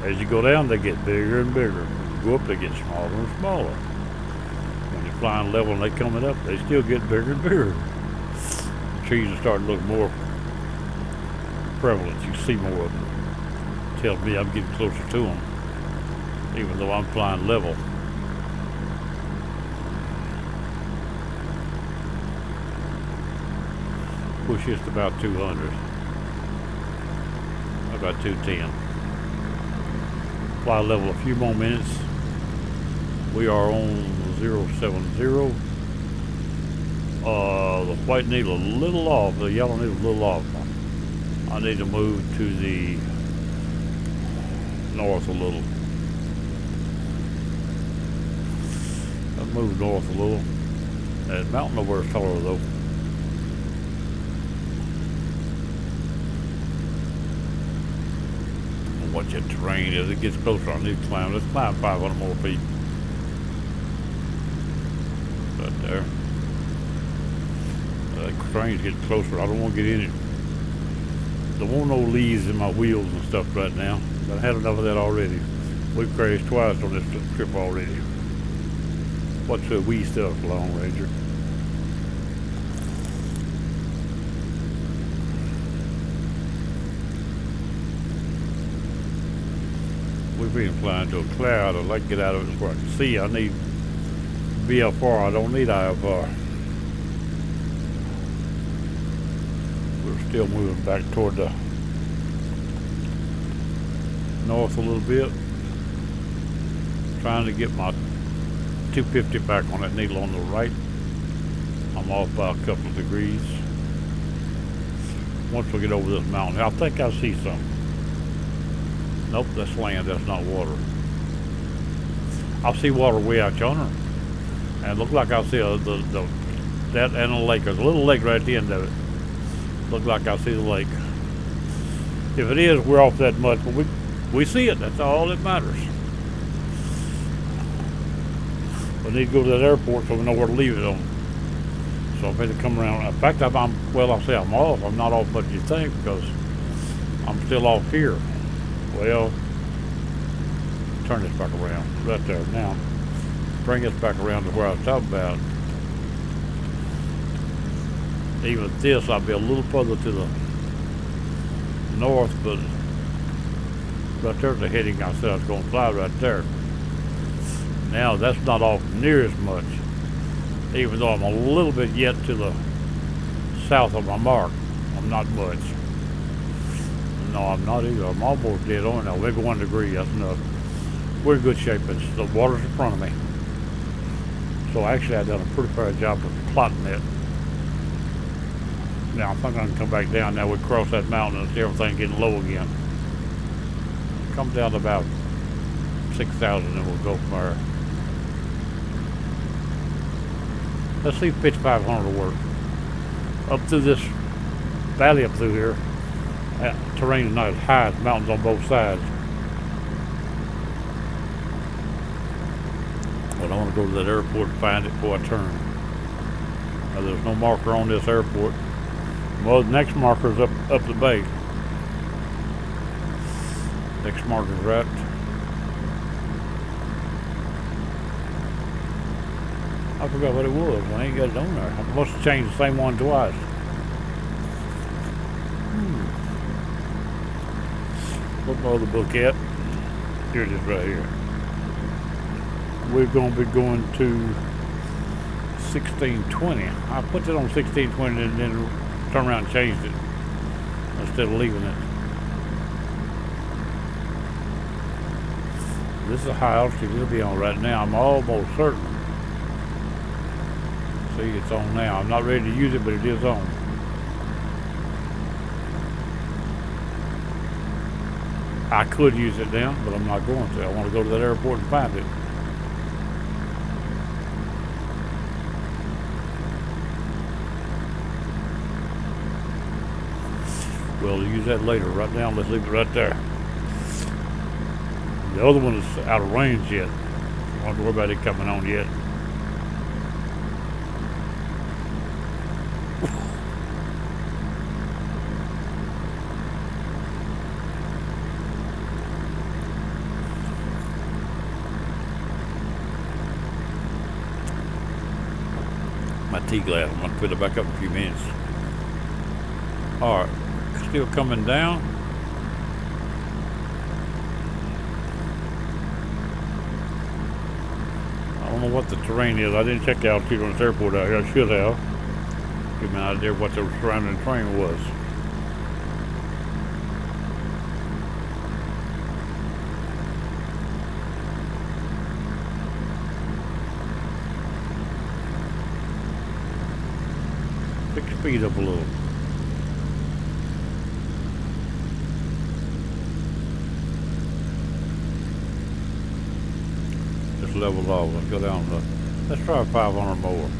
As you go down, they get bigger and bigger. When you go up, they get smaller and smaller. When you're flying level and they're coming up, they still get bigger and bigger. The trees are starting to look more prevalent. You see more of them. Tells me I'm getting closer to them, even though I'm flying level. Push this to about 200. About 210. Fly level a few more minutes. We are on 070. The white needle a little off, the yellow needle a little off. I need to move to the north a little. I'll move north a little. That mountain over is taller though. Watch that terrain as it gets closer. I need to climb. Let's climb 500 more feet. Right there. The terrain's getting closer. I don't want to get in it. There won't no leaves in my wheels and stuff right now. But I had enough of that already. We've crashed twice on this trip already. What's the wee stuff, Long Ranger? We've been flying to a cloud. I'd like to get out of it where I can see. I need VFR. I don't need IFR. We're still moving back toward the north a little bit. Trying to get my 250 back on that needle on the right. I'm off by a couple of degrees. Once we get over this mountain, I think I see something. Nope, that's land, that's not water. I see water way out yonder. And it looks like I see that and a lake. There's a little lake right at the end of it. Looks like I see the lake. If it is, we're off that much, but we see it, that's all that matters. We need to go to that airport so we know where to leave it on. So I'm going to come around. In fact, I'll say I'm off. I'm not off much as you think because I'm still off here. Well, turn this back around right there. Now, bring this back around to where I was talking about. Even this, I'll be a little further to the north, but right there's the heading I said I was going to fly right there. Now, that's not off near as much, even though I'm a little bit yet to the south of my mark. I'm not much. No, I'm not either. I'm almost dead on now. Maybe 1 degree, that's enough. We're in good shape. The water's in front of me. So actually, I've done a pretty fair job of plotting it. Now, I think I can come back down now. We cross that mountain and see everything getting low again. Come down to about 6,000 and we'll go from there. Let's see if 5,500 will work. up through this valley up through here. Terrain is not as high, it's mountains on both sides. But I want to go to that airport and find it before I turn. Now, there's no marker on this airport. Well, the next marker is up the bay. Next marker is right. I forgot what it was. I ain't got it on there. I must have changed the same one twice. Where's my other book at? Here it is right here. We're going to be going to 1620. I put it on 1620 and then turned around and changed it instead of leaving it. This is a high altitude it'll be on right now. I'm almost certain. See, it's on now. I'm not ready to use it, but it is on. I could use it now, but I'm not going to. I want to go to that airport and find it. We'll use that later. Right now, let's leave it right there. The other one is out of range yet. I don't worry about it coming on yet. My tea glass. I'm gonna fill it back up in a few minutes. All right, still coming down. I don't know what the terrain is. I didn't check the altitude on this airport out here. I should have. Give me an idea of what the surrounding terrain was. Pick speed up a little. Just level off. Let's go down to, let's try 500 more.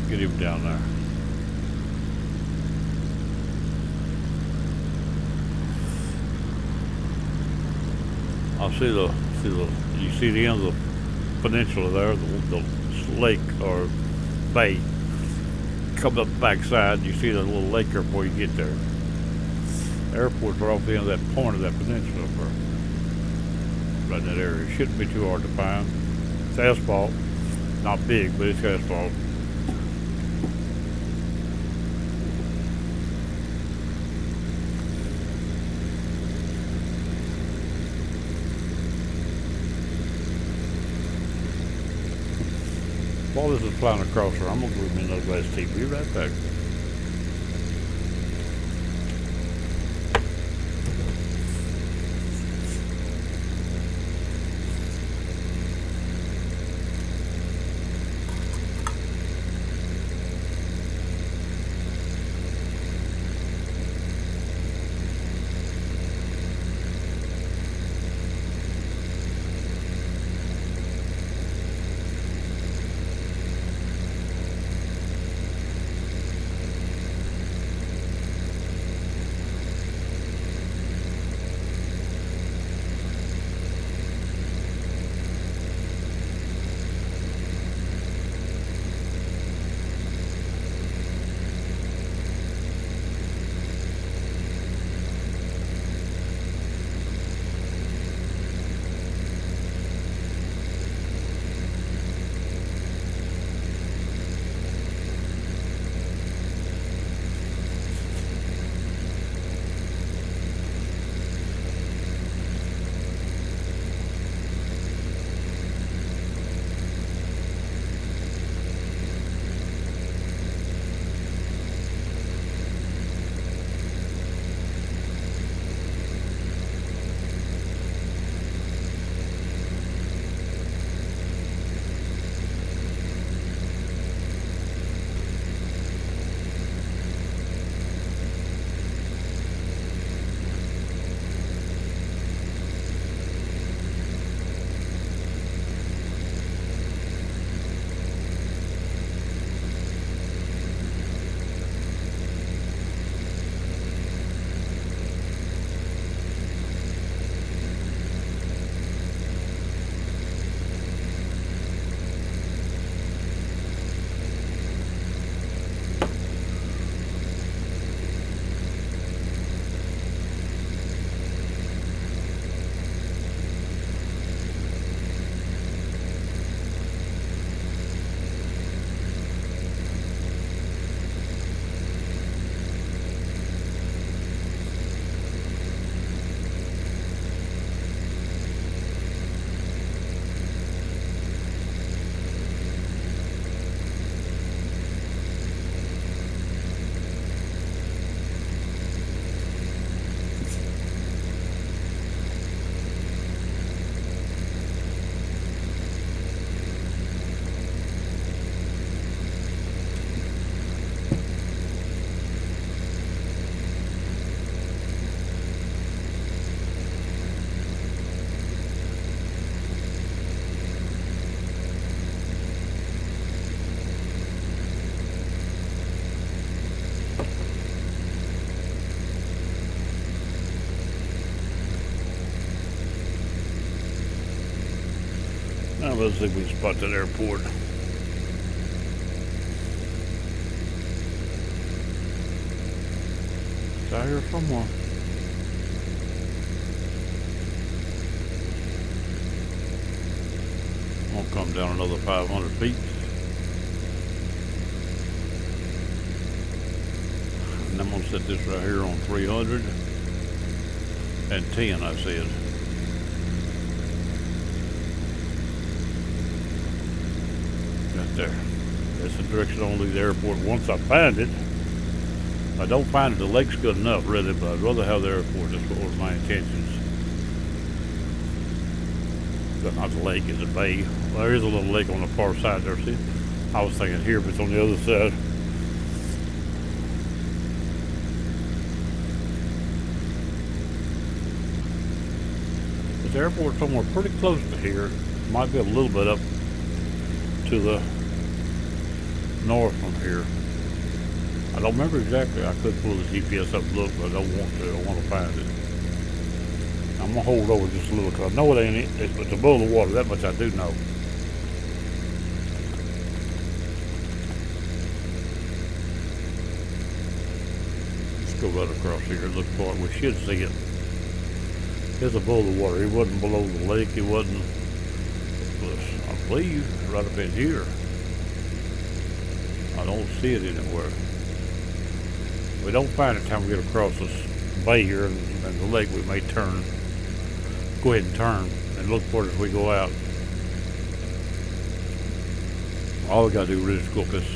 Get him down there. I'll see you see the end of the peninsula there, the lake or bay. Come up the backside, you see the little lake there before you get there. The airports are off the end of that point of that peninsula right in that area. It shouldn't be too hard to find. It's asphalt, not big, but it's asphalt. While this is flying across her, I'm going to move me another glass of tea. Be right back. let's see if we can spot that airport. It's out here somewhere. Won't come down another 500 feet. And I'm gonna set this right here on 310, I said. Right there. That's the direction I'm gonna leave the airport. Once I find it, if I don't find it, the lake's good enough, really, but I'd rather have the airport. That's what was my intentions. But not the lake, it's a bay. Well, there is a little lake on the far side there, see? I was thinking here, but it's on the other side. The airport somewhere pretty close to here. Might be a little bit up to the north from here. I don't remember exactly. I could pull the GPS up and look, but I don't want to. I want to find it. I'm gonna hold over just a little because I know it ain't. It's above the water. That much I do know. Let's go right across here and look for it. We should see it. It's above the water. It wasn't below the lake. It wasn't. It was, I believe, right up in here. I don't see it anywhere. We don't find it time we get across this bay here and the lake. We may turn. Go ahead and turn and look for it as we go out. All we gotta do really is go up this,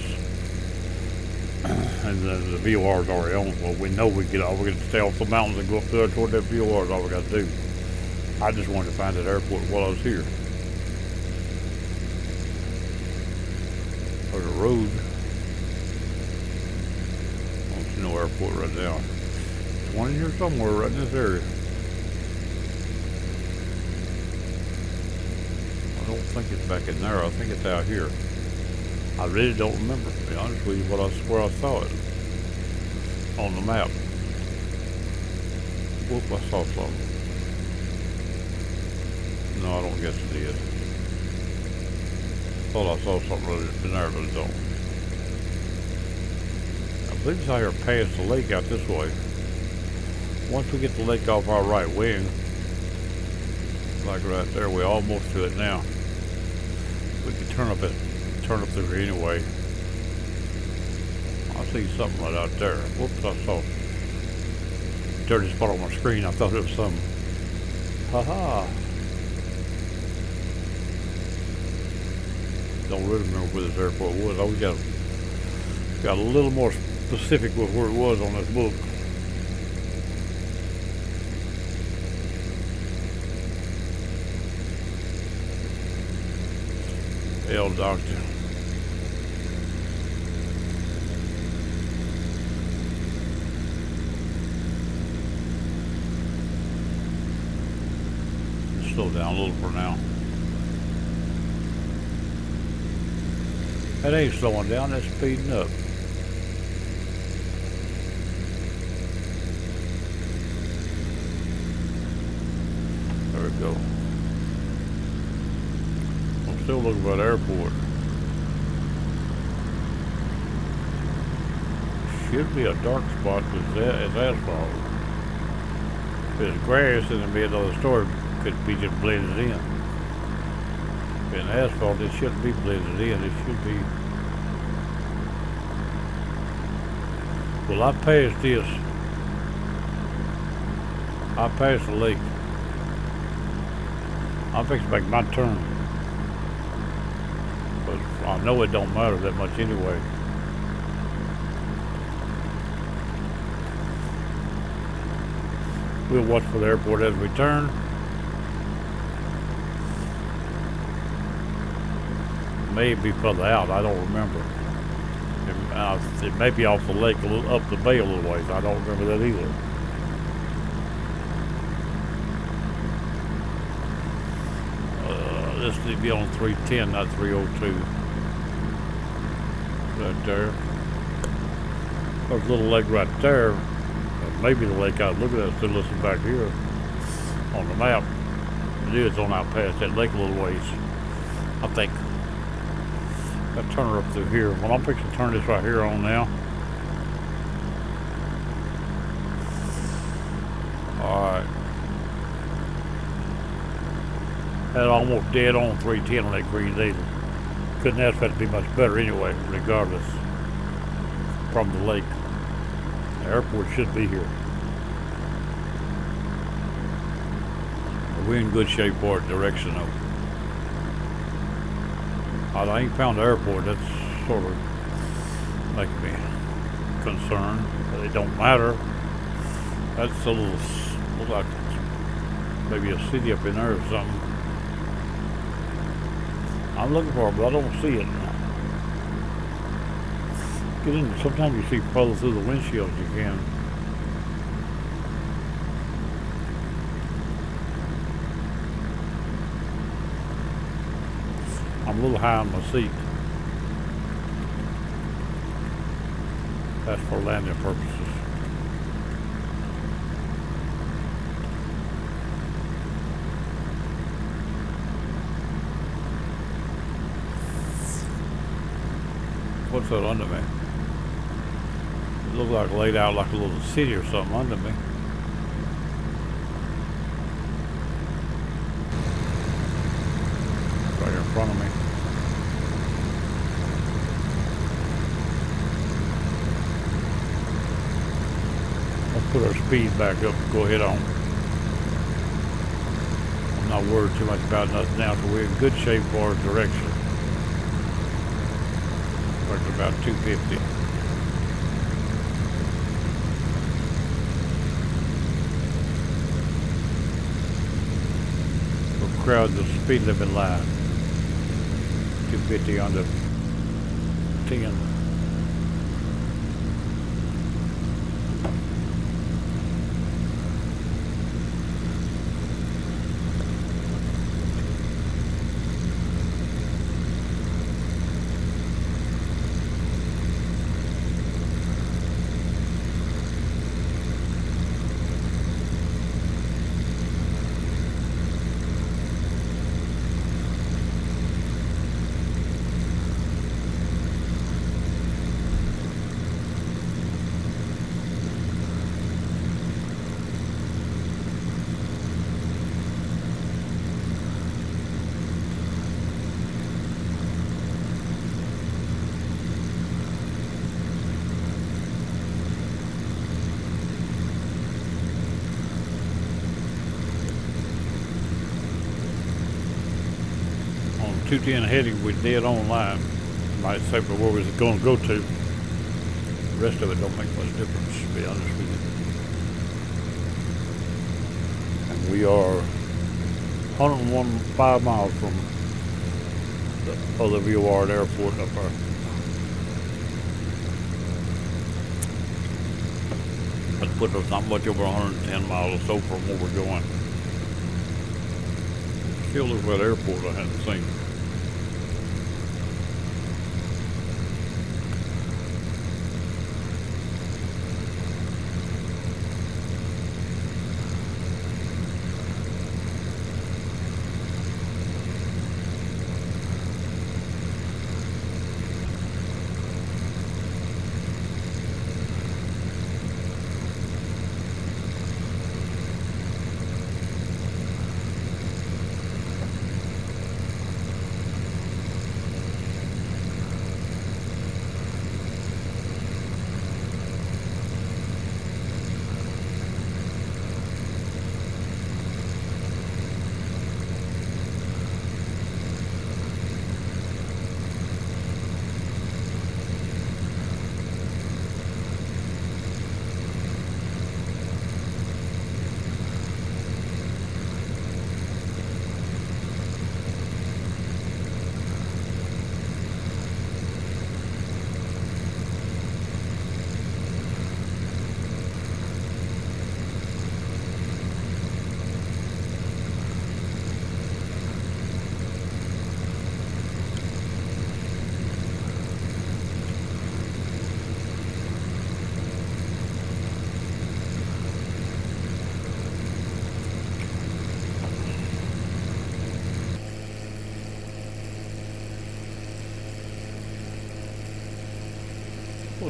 and the VOR is already on. Well, we know we get off. We're gonna stay off the mountains and go up there toward that VOR is all we gotta do. I just wanted to find that airport while I was here. There's a road. I don't see no airport right now. There's one in here somewhere right in this area. I don't think it's back in there. I think it's out here. I really don't remember, to be honest with you, but I swear I saw it on the map. Whoop, I saw something. No, I don't guess it is. Thought I saw something really in there, but it don't. I believe it's out here past the lake out this way. Once we get the lake off our right wing, like right there, we're almost to it now. We can turn up through here anyway. I see something right out there. Whoops, I saw a dirty spot on my screen. I thought it was something. Ha-ha. Don't really remember where this airport was. Oh, we got a little more specific with where it was on this book. Hell, doctor. Slow down a little for now. That ain't slowing down, that's speeding up. There we go. I'm still looking for the airport. Should be a dark spot because it's asphalt. If it's grass, then it'd be another story. Could be just blended in. If it's asphalt, it shouldn't be blended in. It should be. Well, I passed this. I passed the lake. I'm fixing to make my turn. But I know it don't matter that much anyway. We'll watch for the airport as we turn. Maybe further out, I don't remember. It may be off the lake, a little, up the bay a little ways. I don't remember that either. This needs to be on 310, not 302. Right there. There's a little lake right there. Maybe the lake I was looking at, still listen back here on the map. It is on out past that lake a little ways. I think. Got turn her up through here. Well, I'm fixing to turn this right here on now. Alright. Had almost dead on 310 on that green diesel. Couldn't ask for it to be much better anyway, regardless from the lake. The airport should be here. But we're in good shape for it, direction though. I ain't found the airport. That's sort of making me concerned, but it don't matter. That's a little, look like maybe a city up in there or something. I'm looking for it, but I don't see it. Get in. Sometimes you see further through the windshield you can. I'm a little high on my seat. That's for landing purposes. What's that under me? It looks like laid out like a little city or something under me. Right in front of me. Let's put our speed back up and go ahead on. I'm not worried too much about nothing now, so we're in good shape for our direction. Like about 250. We'll crowd the speed limit line. 250 under 10. On 210 heading, we're dead on line. Might say for where we're going to go to. The rest of it don't make much difference, to be honest with you. And we are 105 miles from the other VOR airport up there. That put us not much over 110 miles or so from where we're going. Still looks like an airport I hadn't seen.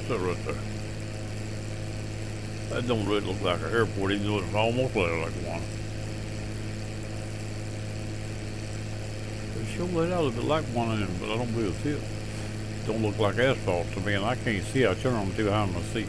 What's that right there? That don't really look like an airport, even though it's almost like one. It sure laid out a bit like one of them, but I don't really see it. Don't look like asphalt to me, and I can't see. I turn on too high on my seat.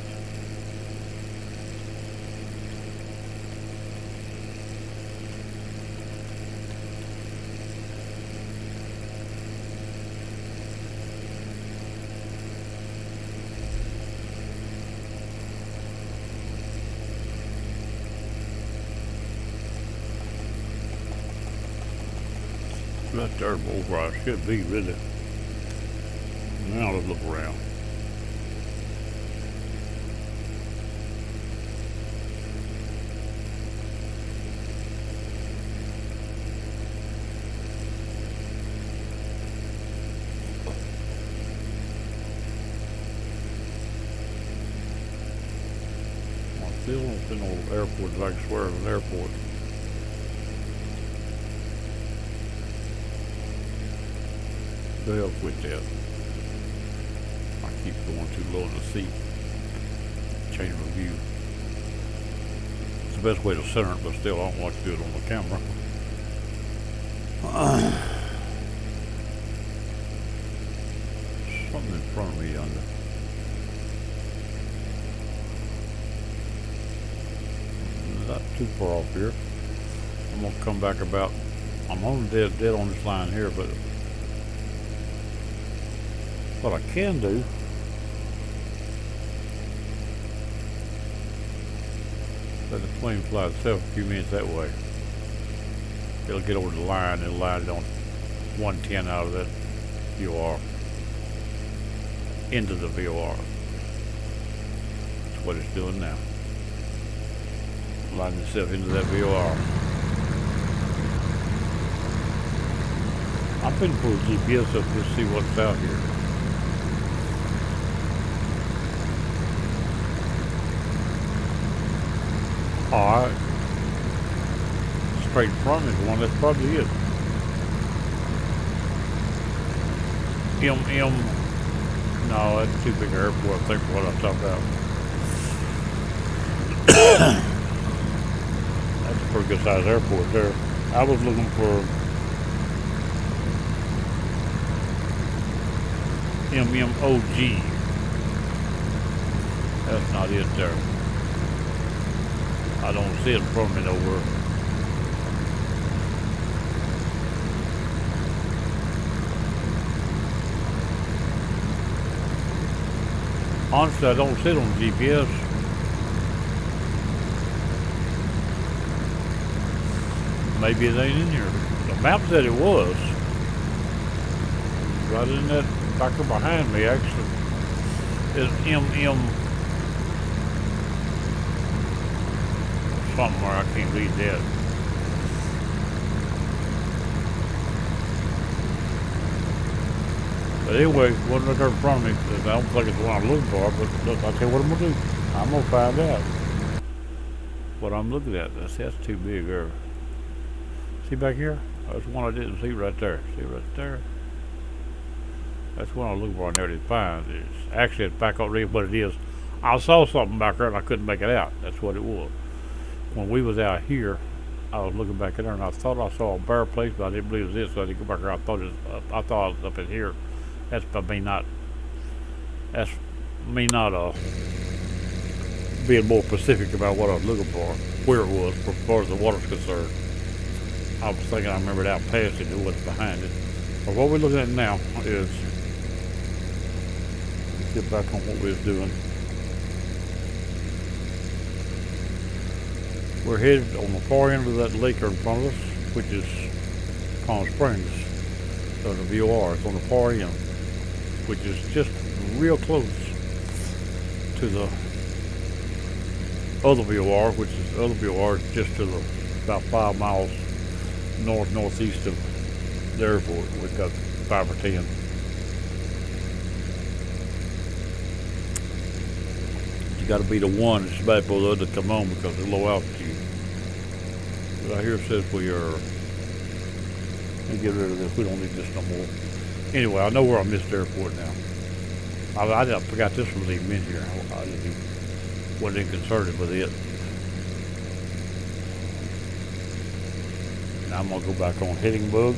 Right there, boy, where I should be, really. Now let's look around. I still don't see no airport like I swear it's an airport. The hell quit that. I keep going too low in the seat. Change my view. It's the best way to center it, but still I don't want to do it on the camera. Something in front of me yonder. Not too far off here. I'm gonna come back about. I'm only dead on this line here, but what I can do let the plane fly itself a few minutes that way. It'll get over the line and land on 110 out of that VOR into the VOR. That's what it's doing now. Lining itself into that VOR. I'm going to pull the GPS up just to see what's out here. Alright. Straight in front is one, that's probably it. No, that's too big an airport, I think, for what I'm talking about. That's a pretty good sized airport there. I was looking for MMOG. That's not it there. I don't see it in front of me nowhere. Honestly, I don't see it on GPS. Maybe it ain't in here. The map said it was. Right in that backer behind me, actually. It's something where I can't read that. But anyway, one right there in front of me, I don't think it's the one I'm looking for, but look, I'll tell you what I'm gonna do. I'm gonna find out what I'm looking at. That's too big there. See back here? That's one I didn't see right there. See right there? That's one I was looking for, and there it is. Fine. It's actually it's back on what it is. I saw something back there and I couldn't make it out. That's what it was. When we was out here, I was looking back in there and I thought I saw a bare place, but I didn't believe it was it, so I didn't go back there. I thought it was up in here. That's by me not. That's me not being more specific about what I was looking for, where it was, as far as the water's concerned. I was thinking I remembered out past it and what's behind it. But what we're looking at now is, let's get back on what we was doing. We're headed on the far end of that lake in front of us, which is Palm Springs. So the VOR, it's on the far end, which is just real close to the other VOR, which is the other VOR just to the about 5 miles northeast of the airport. We've got 5 or 10. You got to be the one that's bad for the other to come on because of low altitude. But I hear it says we are. Let me get rid of this. We don't need this no more. Anyway, I know where I missed the airport now. I forgot this was even in here. I didn't even, wasn't even concerned with it. Now I'm gonna go back on hitting bug.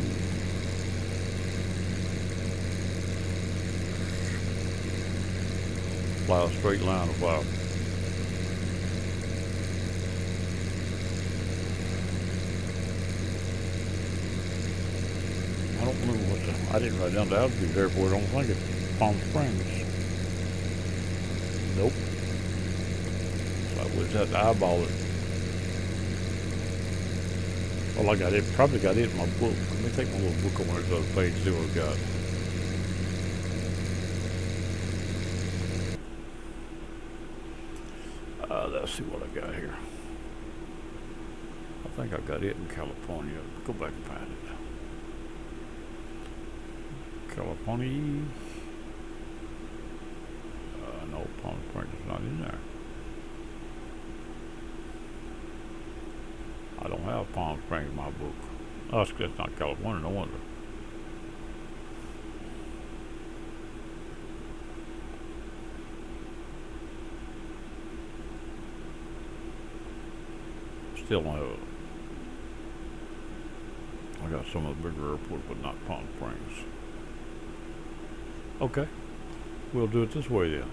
Fly a straight line of fire. I don't remember what the, I didn't write down the altitude airport. I don't think it's Palm Springs. Nope. So I was at the eyeball it. Well, I got it, probably got it in my book. Let me take my little book over to the other page, see what I got. Let's see what I got here. I think I got it in California. Go back and find it. California. No, Palm Springs is not in there. I don't have Palm Springs in my book. Oh, that's not California, no wonder. Still don't have it. I got some of the bigger airports, but not Palm Springs. Okay, we'll do it this way then.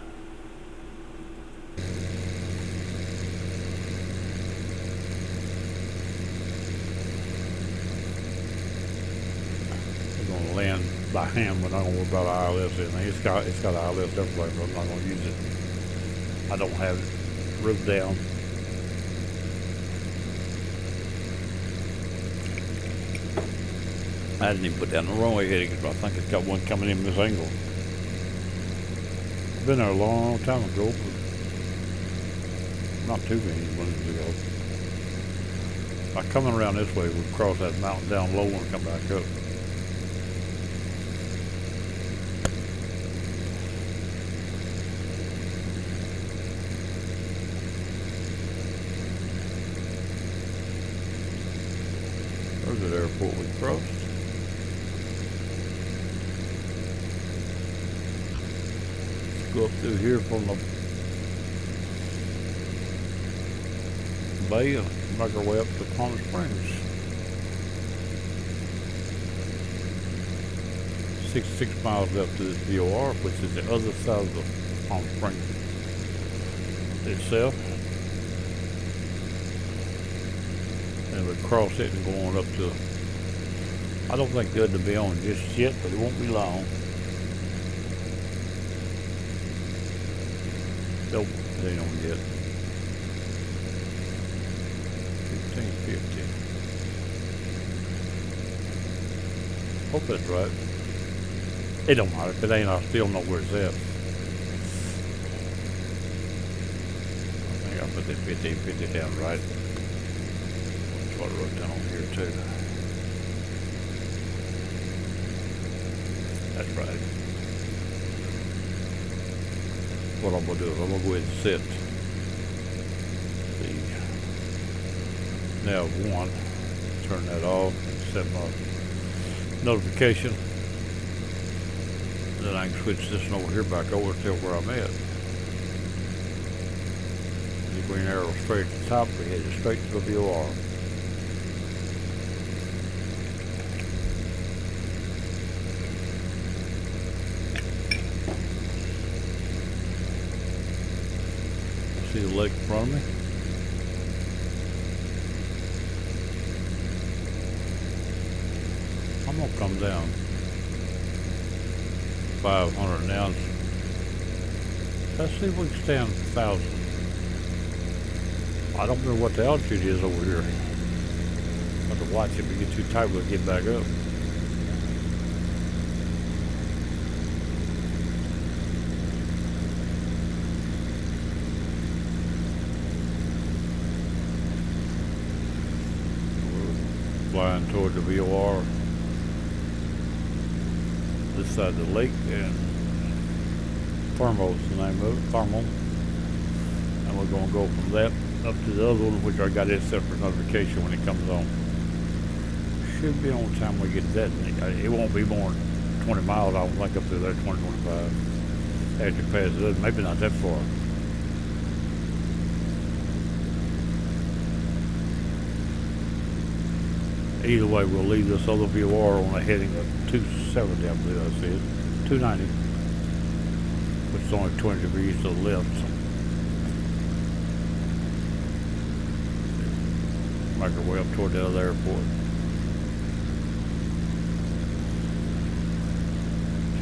We're gonna land by hand. We're not gonna worry about ILS or anything. It's got ILS everywhere, but I'm not gonna use it. I don't have it written down. I didn't even put down the runway heading, but I think it's got one coming in this angle. I've been there a long time ago, but not too many months ago. By coming around this way, we'd cross that mountain down low and come back up. There's the airport we crossed. Go up through here from the bay and make our way up to Palm Springs. 66 miles left to this VOR, which is the other side of the Palm Springs itself. And we cross it and go on up to, I don't think good to be on just yet, but it won't be long. Nope, they don't yet. 1550. Hope that's right. It don't matter. If it ain't, I still know where it's at. I think I put that 1550 down right. That's what I wrote down on here too. That's right. What I'm gonna do is I'm gonna go ahead and set the nav 1, turn that off, set my notification, and then I can switch this one over here back over to where I'm at. The green arrow straight at the top, we headed straight to the VOR. See the lake in front of me? I'm gonna come down 500 now. Let's see if we can stand 1,000. I don't know what the altitude is over here. I have to watch it. If we get too tight, we'll get back up. Flying toward the VOR, this side of the lake, and Thermal is the name of it, Thermal. And we're going to go from that up to the other one, which I got it set for notification when it comes on. Should be on time we get that. It won't be more than 20 miles, I don't think, up through there, 20, 25. After you pass it, maybe not that far. Either way, we'll leave this other VOR on a heading of 270, I believe I said. 290, which is only 20 degrees to the left. Make our way up toward the other airport.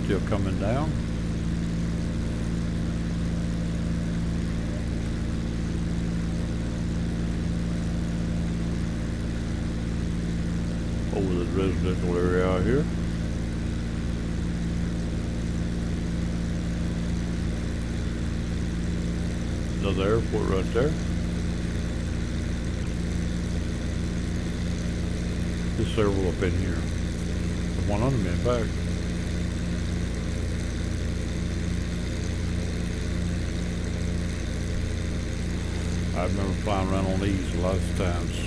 Still coming down. Over the residential area out here. Another airport right there. There's several up in here. There's one under me, in fact. I remember flying around on these a lot of times.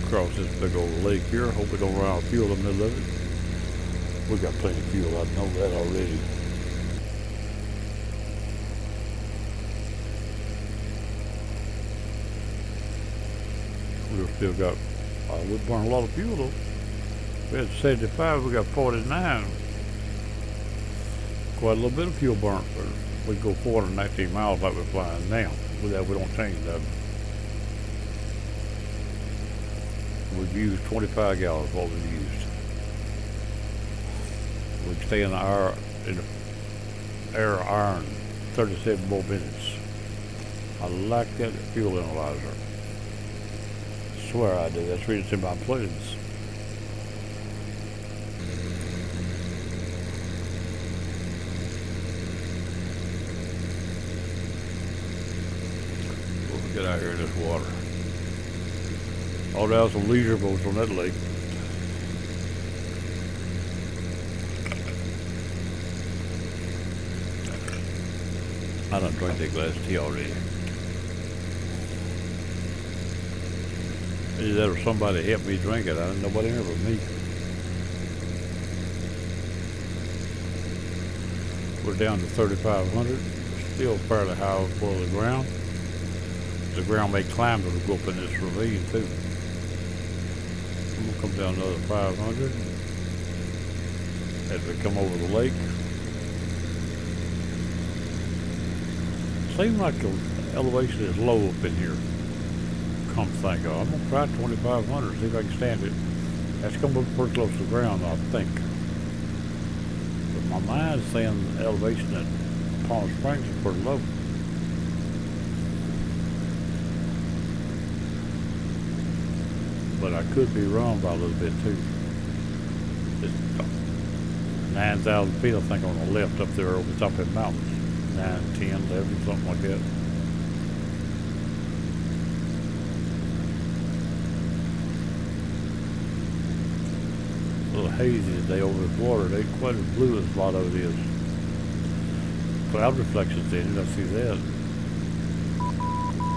Across this big old lake here. Hope we don't run out of fuel in the middle of it. We got plenty of fuel, I know that already. We've still got, we burn a lot of fuel though. We had 75, we got 49. Quite a little bit of fuel burnt, but we go 419 miles like we're flying now. With that, we don't change that. We've used 25 gallons what we've used. We stay in the air iron 37 more minutes. I like that fuel analyzer. I swear I do. That's reading in my plans. We'll get out here in this water. Oh, there's some leisure boats on that lake. I done drank that glass of tea already. Either that or somebody helped me drink it. Nobody here but me. We're down to 3,500. Still fairly high above the ground. The ground may climb as we go up in this ravine too. We'll come down another 500 as we come over the lake. Seems like the elevation is low up in here. Come to think of it. I'm gonna try 2,500, see if I can stand it. That's coming up pretty close to the ground, I think. But my mind's saying the elevation at Palm Springs is pretty low. But I could be wrong by a little bit too. It's 9,000 feet, I think, on the left up there over the top of the mountains. 9, 10, 11, something like that. A little hazy today over the water. It ain't quite as blue as a lot of it is. Cloud reflections in it, I see that.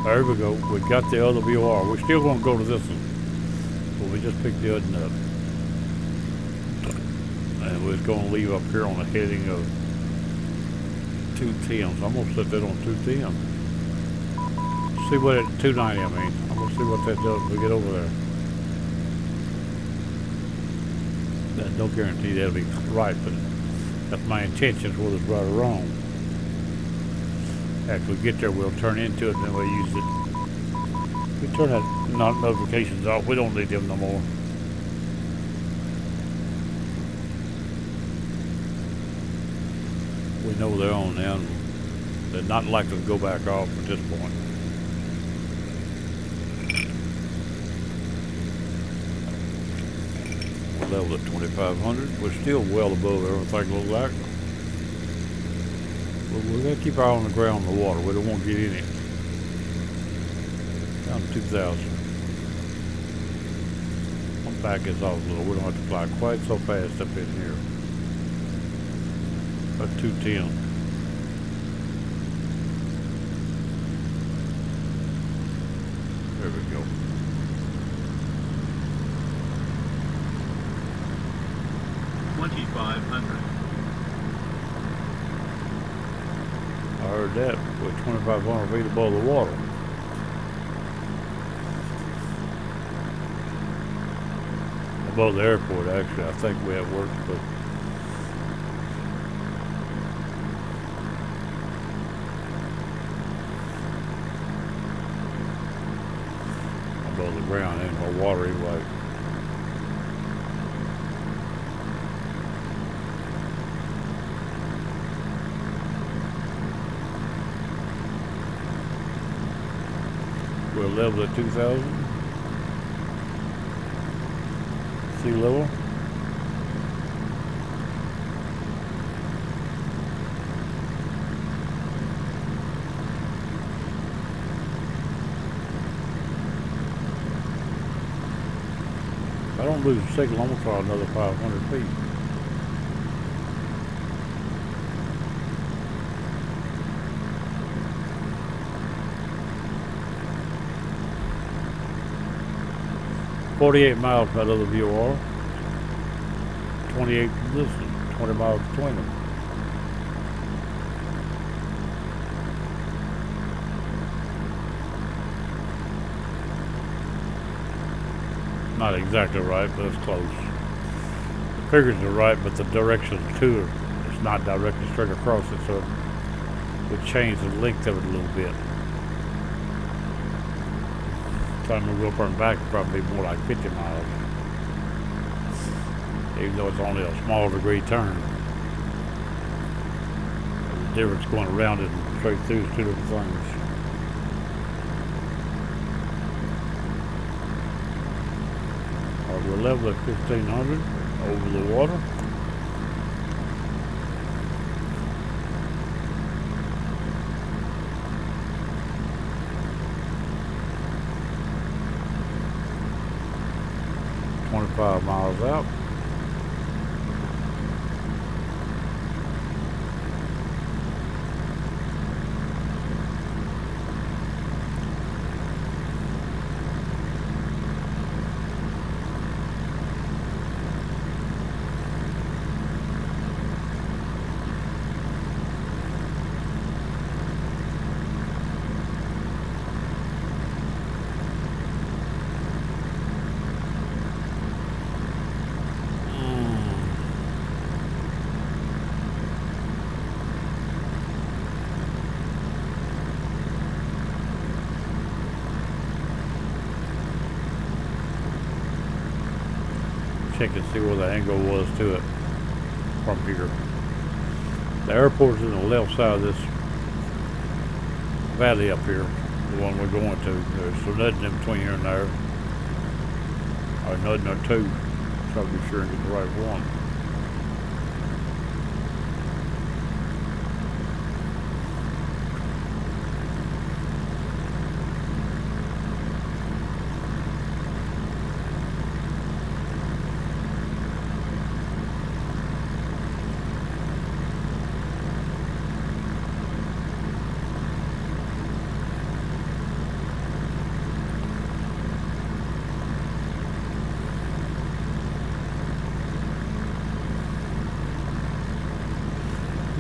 There we go. We got the other VOR. We're still going to go to this one. But we just picked the other one up. And we're going to leave up here on the heading of 210. So I'm going to set that on 210. See what it, 290 I mean. I'm going to see what that does when we get over there. There's no guarantee that'll be right, but that's my intentions, whether it's right or wrong. After we get there, we'll turn into it and then we'll use it. We turn that notifications off. We don't need them no more. We know they're on now. They're not likely to go back off at this point. We're level at 2,500. We're still well above everything looks like. We gotta keep our eye on the ground in the water. We don't want to get in it. Down to 2,000. I'm back us off a little. We don't have to fly quite so fast up in here. About 210. There we go. I heard that. We're 2,500 feet above the water. Above the airport, actually. I think we have work, but above the ground, ain't no water anyway. We're level at 2,000. Sea level. If I don't lose a signal, I'm gonna try another 500 feet. "48 miles from that other VOR. 28 from this one. 20 miles between them. Not exactly right, but it's close. The figures are right, but the direction to it is not directly straight across it, so it would change the length of it a little bit. Time to go up and back, probably more like 50 miles. Even though it's only a small degree turn. The difference going around it and straight through is two different things. Alright, we're level at 1,500 over the water. "25 miles out. Check and see where the angle was to it from here. The airport's in the left side of this valley up here, the one we're going to. There's nothing in between here and there, or nothing or two. Try to be sure and get the right one.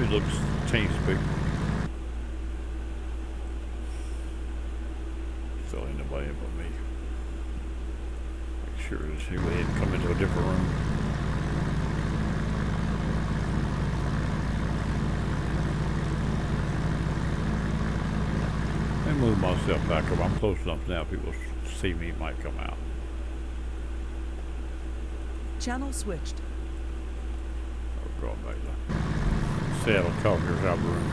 It looks teeny big. So ain't nobody in but me. Make sure to see we didn't come into a different room. Let me move myself back up. I'm close enough now. People see me, might come out. Channel switched. I'll go back there. Seattle Coffee's out room.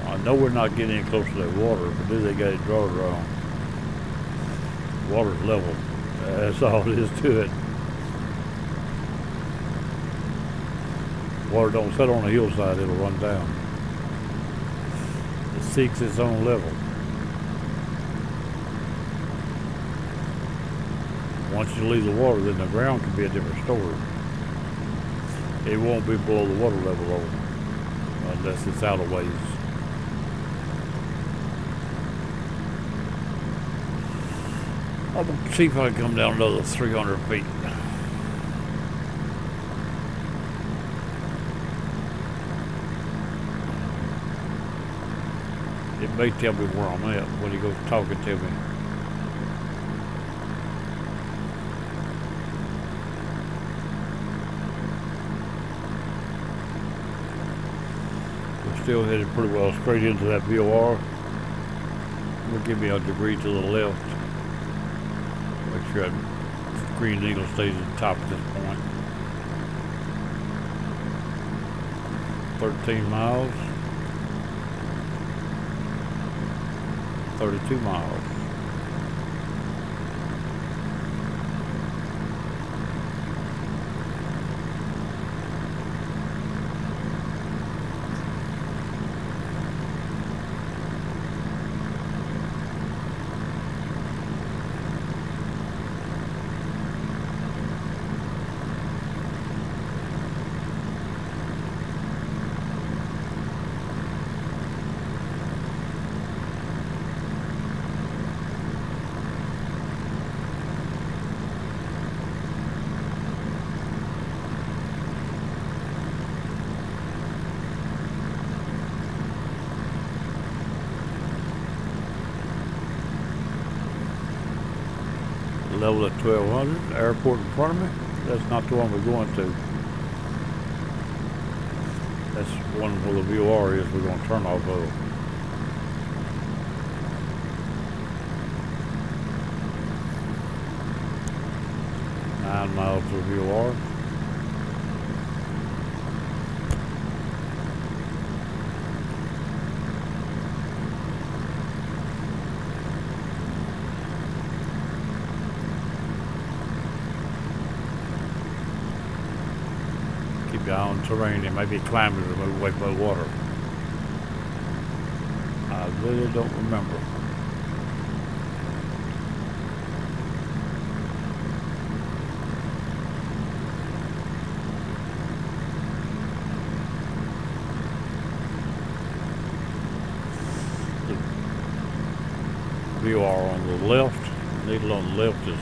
I know we're not getting any close to that water, but do they got it drawn wrong? Water's level. That's all it is to it. Water don't sit on the hillside, it'll run down. It seeks its own level. Once you leave the water, then the ground can be a different story. It won't be below the water level though, unless it's out of ways. I'll see if I can come down another 300 feet. It may tell me where I'm at when he goes talking to me. We're still headed pretty well straight into that VOR. Will give me a degree to the left. Make sure that Green Eagle stays at the top at this point. 13 miles. 32 miles. Level at 1200, airport in front of me. That's not the one we're going to. That's one where the VOR is we're going to turn off of. Nine miles to the VOR. Keep your eye on terrain. It may be climbing to move away from the water. I really don't remember. The VOR on the left, needle on the left is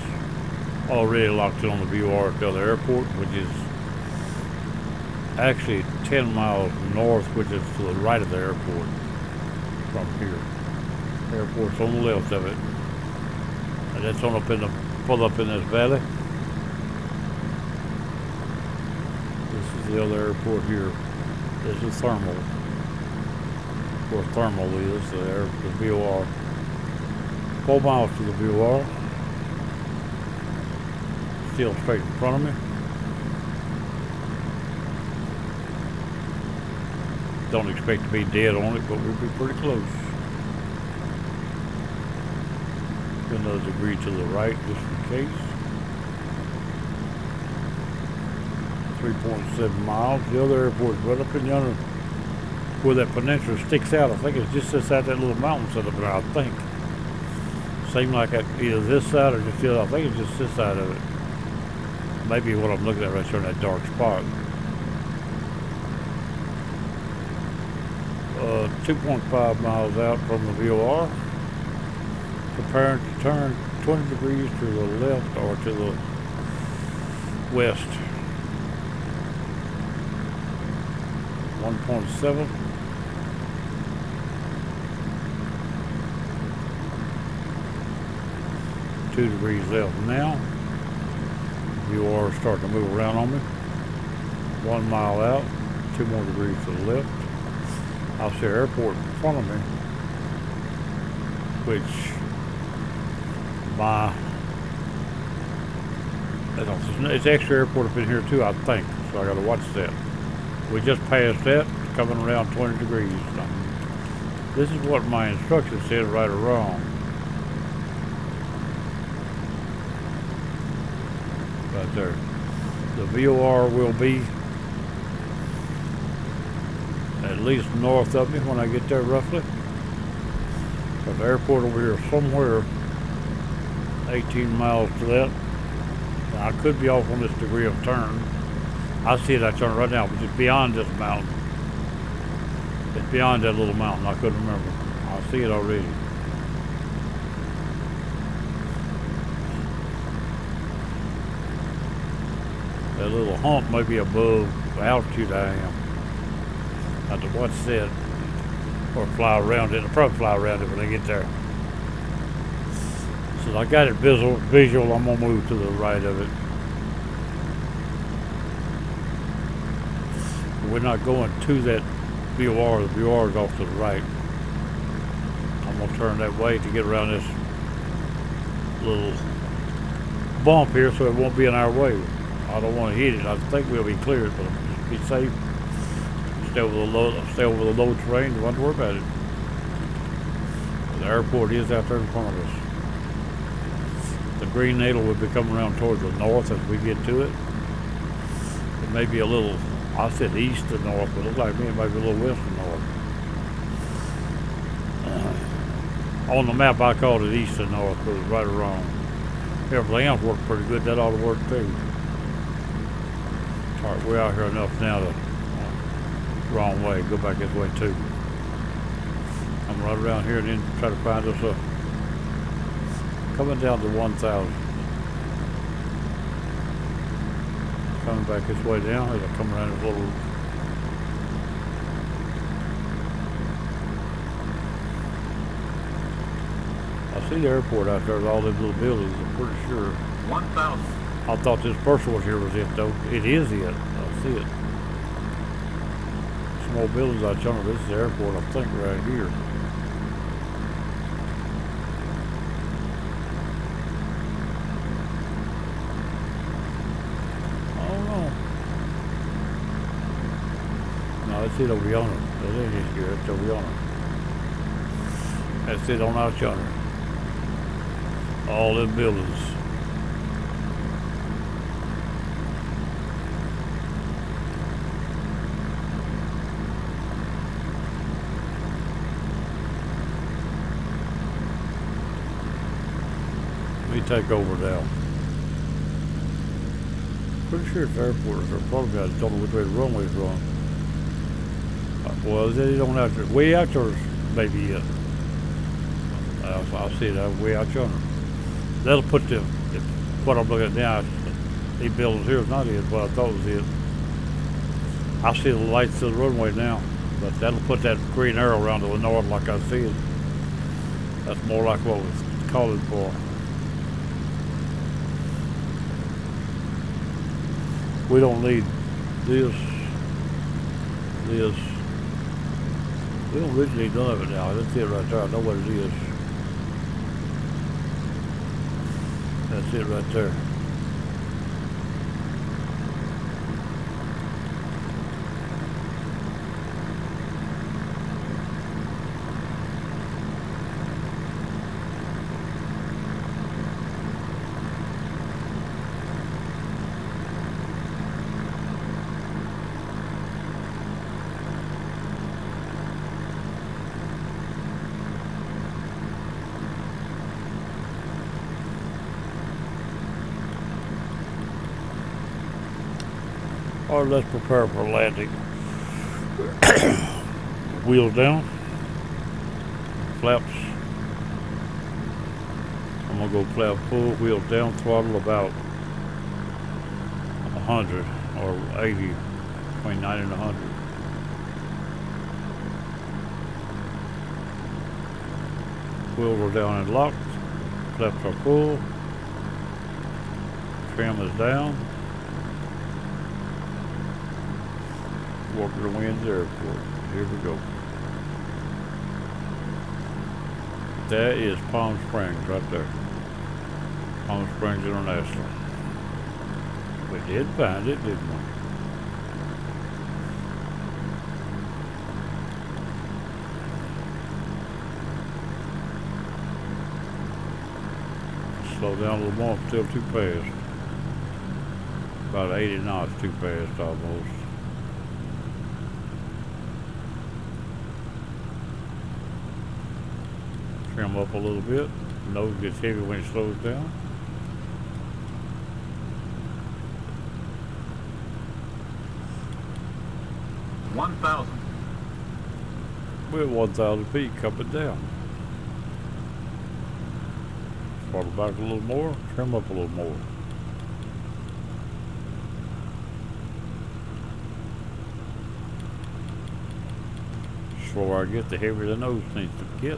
already locked in on the VOR at the other airport, which is actually 10 miles north, which is to the right of the airport from here. The airport's on the left of it. And it's on up in the, pull up in this valley. This is the other airport here. This is Thermal. Where Thermal is, the VOR. 4 miles to the VOR. Still straight in front of me. Don't expect to be dead on it, but we'll be pretty close. Another degree to the right, just in case. 3.7 miles. The other airport's right up in yonder, where that peninsula sticks out. I think it's just inside that little mountain set up there, I think. Seemed like either this side or just the other. I think it's just this side of it. Maybe what I'm looking at right there in that dark spot. 2.5 miles out from the VOR. Preparing to turn 20 degrees to the left or to the west. 1.7. Two degrees left now. VOR is starting to move around on me. 1 mile out, 2 more degrees to the left. I'll see an airport in front of me, which it's extra airport up in here too, I think, so I gotta watch that. We just passed that, coming around 20 degrees. This is what my instructions said, right or wrong. Right there. The VOR will be at least north of me when I get there roughly. But the airport over here is somewhere 18 miles to that. Now, I could be off on this degree of turn. I see it, I turn right now, but it's beyond this mountain. It's beyond that little mountain, I couldn't remember. I see it already. That little hump may be above the altitude I am. I have to watch that or fly around it. I'll probably fly around it when I get there. So I got it visual. I'm gonna move to the right of it. We're not going to that VOR. The VOR is off to the right. I'm gonna turn that way to get around this little bump here so it won't be in our way. I don't want to hit it. I think we'll be cleared, but just be safe. Stay over the low terrain. Don't have to worry about it. The airport is out there in front of us. The green needle will be coming around towards the north as we get to it. It may be a little, I said east to north, but it looks like me it might be a little west to north. On the map I called it east to north, but it's right or wrong. Everything else worked pretty good. That ought to work too. All right, we're out here enough now to wrong way. Go back this way too. I'm right around here and then try to find us a coming down to 1,000. Coming back this way down as I come around this little. I see the airport out there with all them little buildings. I'm pretty sure. 1,000. I thought this first one here was it though. It is it. I see it. Small buildings out yonder. This is the airport, I think, right here. I don't know. No, that's it over yonder. That ain't it here. That's over yonder. That's it on out yonder. All them buildings. Let me take over now. Pretty sure it's airport. They're probably got to tell me which way the runway's run. Well, they don't have to. Way out there, maybe it. I see it way out yonder. That'll put the what I'm looking at now. These buildings here is not it. What I thought was it. I see the lights of the runway now, but that'll put that green arrow around to the north like I see it. That's more like what was calling for. We don't need this. We don't really need none of it now. That's it right there. I know what it is. That's it right there. Or let's prepare for landing. Wheels down. Flaps. I'm gonna go flap full, wheels down, throttle about 100 or 80, between 90 and 100. Wheels are down and locked. Flaps are full. Trim is down. Walker Winds Airport. Here we go. That is Palm Springs right there. Palm Springs International. We did find it, didn't we? Slow down a little more, still too fast. About 80 knots too fast almost. Trim up a little bit. Nose gets heavy when it slows down. One thousand. We're at 1,000 feet, coming down. Throttle back a little more, trim up a little more. The slower I get, the heavier the nose needs to get.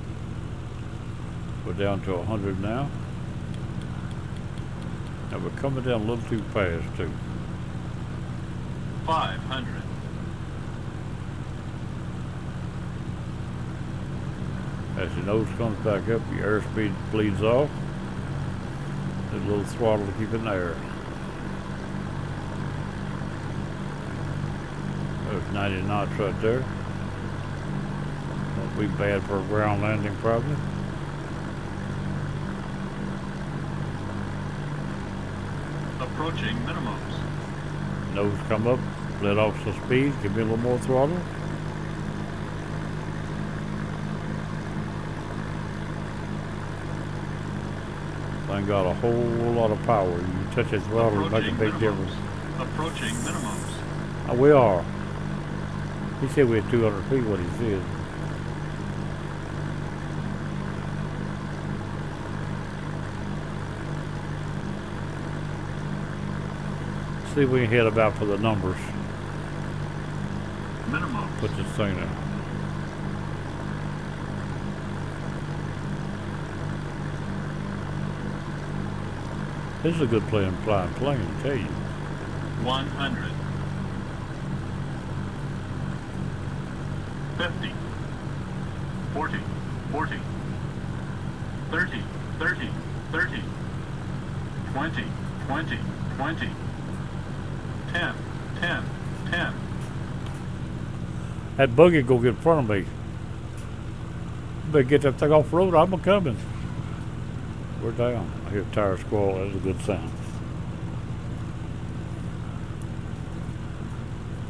We're down to 100 now. Now we're coming down a little too fast too. 500. As your nose comes back up, your airspeed bleeds off. There's a little throttle to keep it in the air. There's 90 knots right there. Won't be bad for a ground landing probably. Approaching minimums. Nose come up, let off some speed, give me a little more throttle. Thing got a whole lot of power. You touch that throttle, it makes a big difference. Approaching minimums. Oh, we are. He said we had 200 feet, what he said. See if we can head about for the numbers. Minimums. Put this thing in. This is a good flying plane, I tell you. 100. 50. 40. 40. 30. 30. 30. 20. 20. 20. 10. 10. 10. That buggy go get in front of me. Better get that thing off the road, I'm coming. We're down. I hear a tire squall, that's a good sound.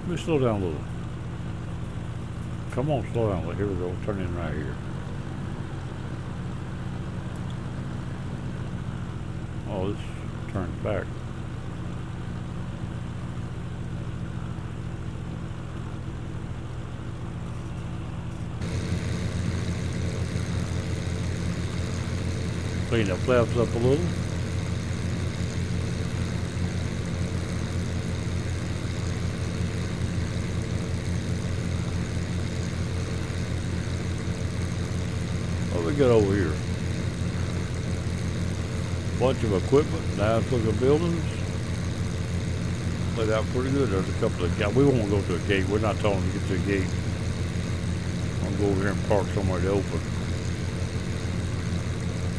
Let me slow down a little. Come on, slow down. Here we go, turn in right here. Oh, this turns back. Clean the flaps up a little. What we got over here? Bunch of equipment, nice looking buildings. Laid out pretty good. There's a couple of guys. We won't go to a gate. We're not telling them to get to a gate. I'm gonna go over here and park somewhere to open.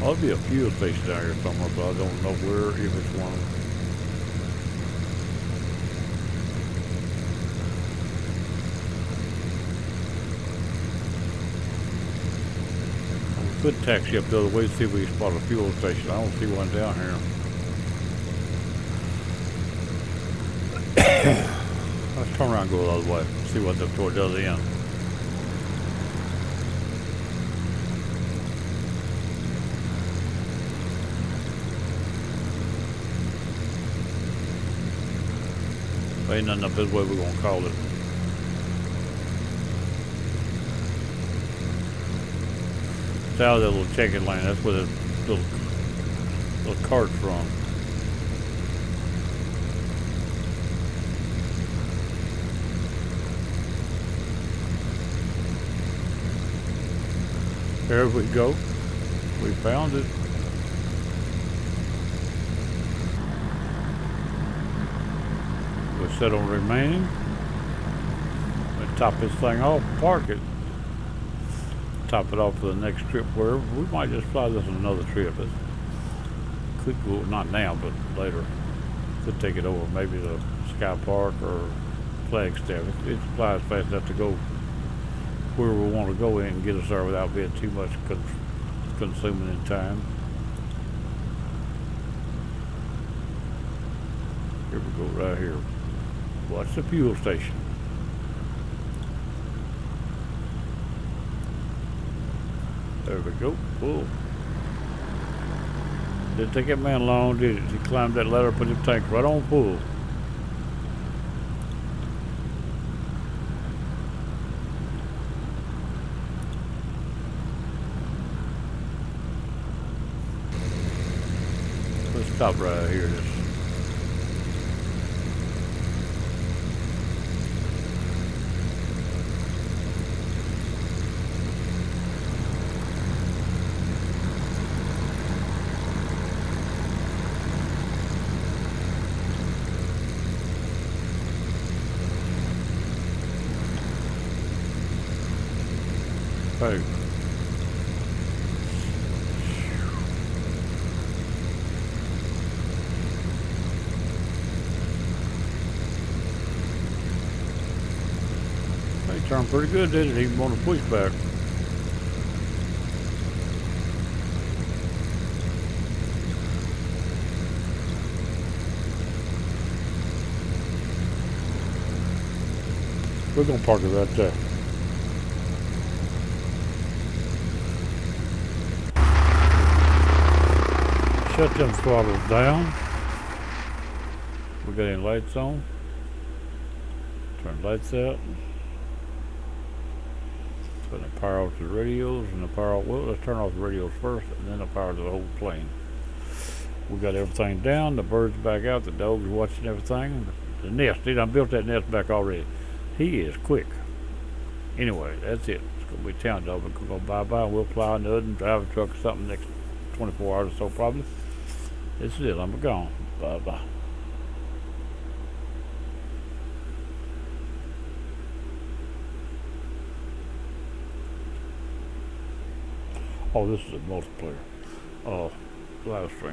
There'll be a fuel station down here somewhere, but I don't know where, if it's one. We could taxi up the other way to see if we can spot a fuel station. I don't see one down here. Let's turn around and go the other way. See what's up toward the other end. Ain't nothing up this way, we're gonna call it. It's out of that little checkered lane. That's where the little cart's from. There we go. We found it. We'll set on remaining. We'll top this thing off, park it. Top it off for the next trip wherever. We might just fly this on another trip. It could go, not now, but later. Could take it over maybe to Sky Park or Flagstaff. It flies fast enough to go where we want to go in and get us there without being too much consuming in time. Here we go right here. Watch the fuel station. There we go. Pull. Didn't take that man long, did it? He climbed that ladder, put his tank right on full. Let's stop right here. Hey. He turned pretty good, didn't he? Even on the pushback. We're gonna park it right there. Shut them throttles down. We got any lights on? Turn lights out. Put the power off the radios and the power. Well, let's turn off the radios first, and then the power to the whole plane. We got everything down. The birds back out. The dogs watching everything. The nest. They done built that nest back already. He is quick. Anyway, that's it. It's gonna be town dog. We're gonna go bye-bye, and we'll plow another and drive a truck or something next 24 hours or so probably. This is it. I'm gone. Bye-bye. Oh, this is a multiplayer. Live stream.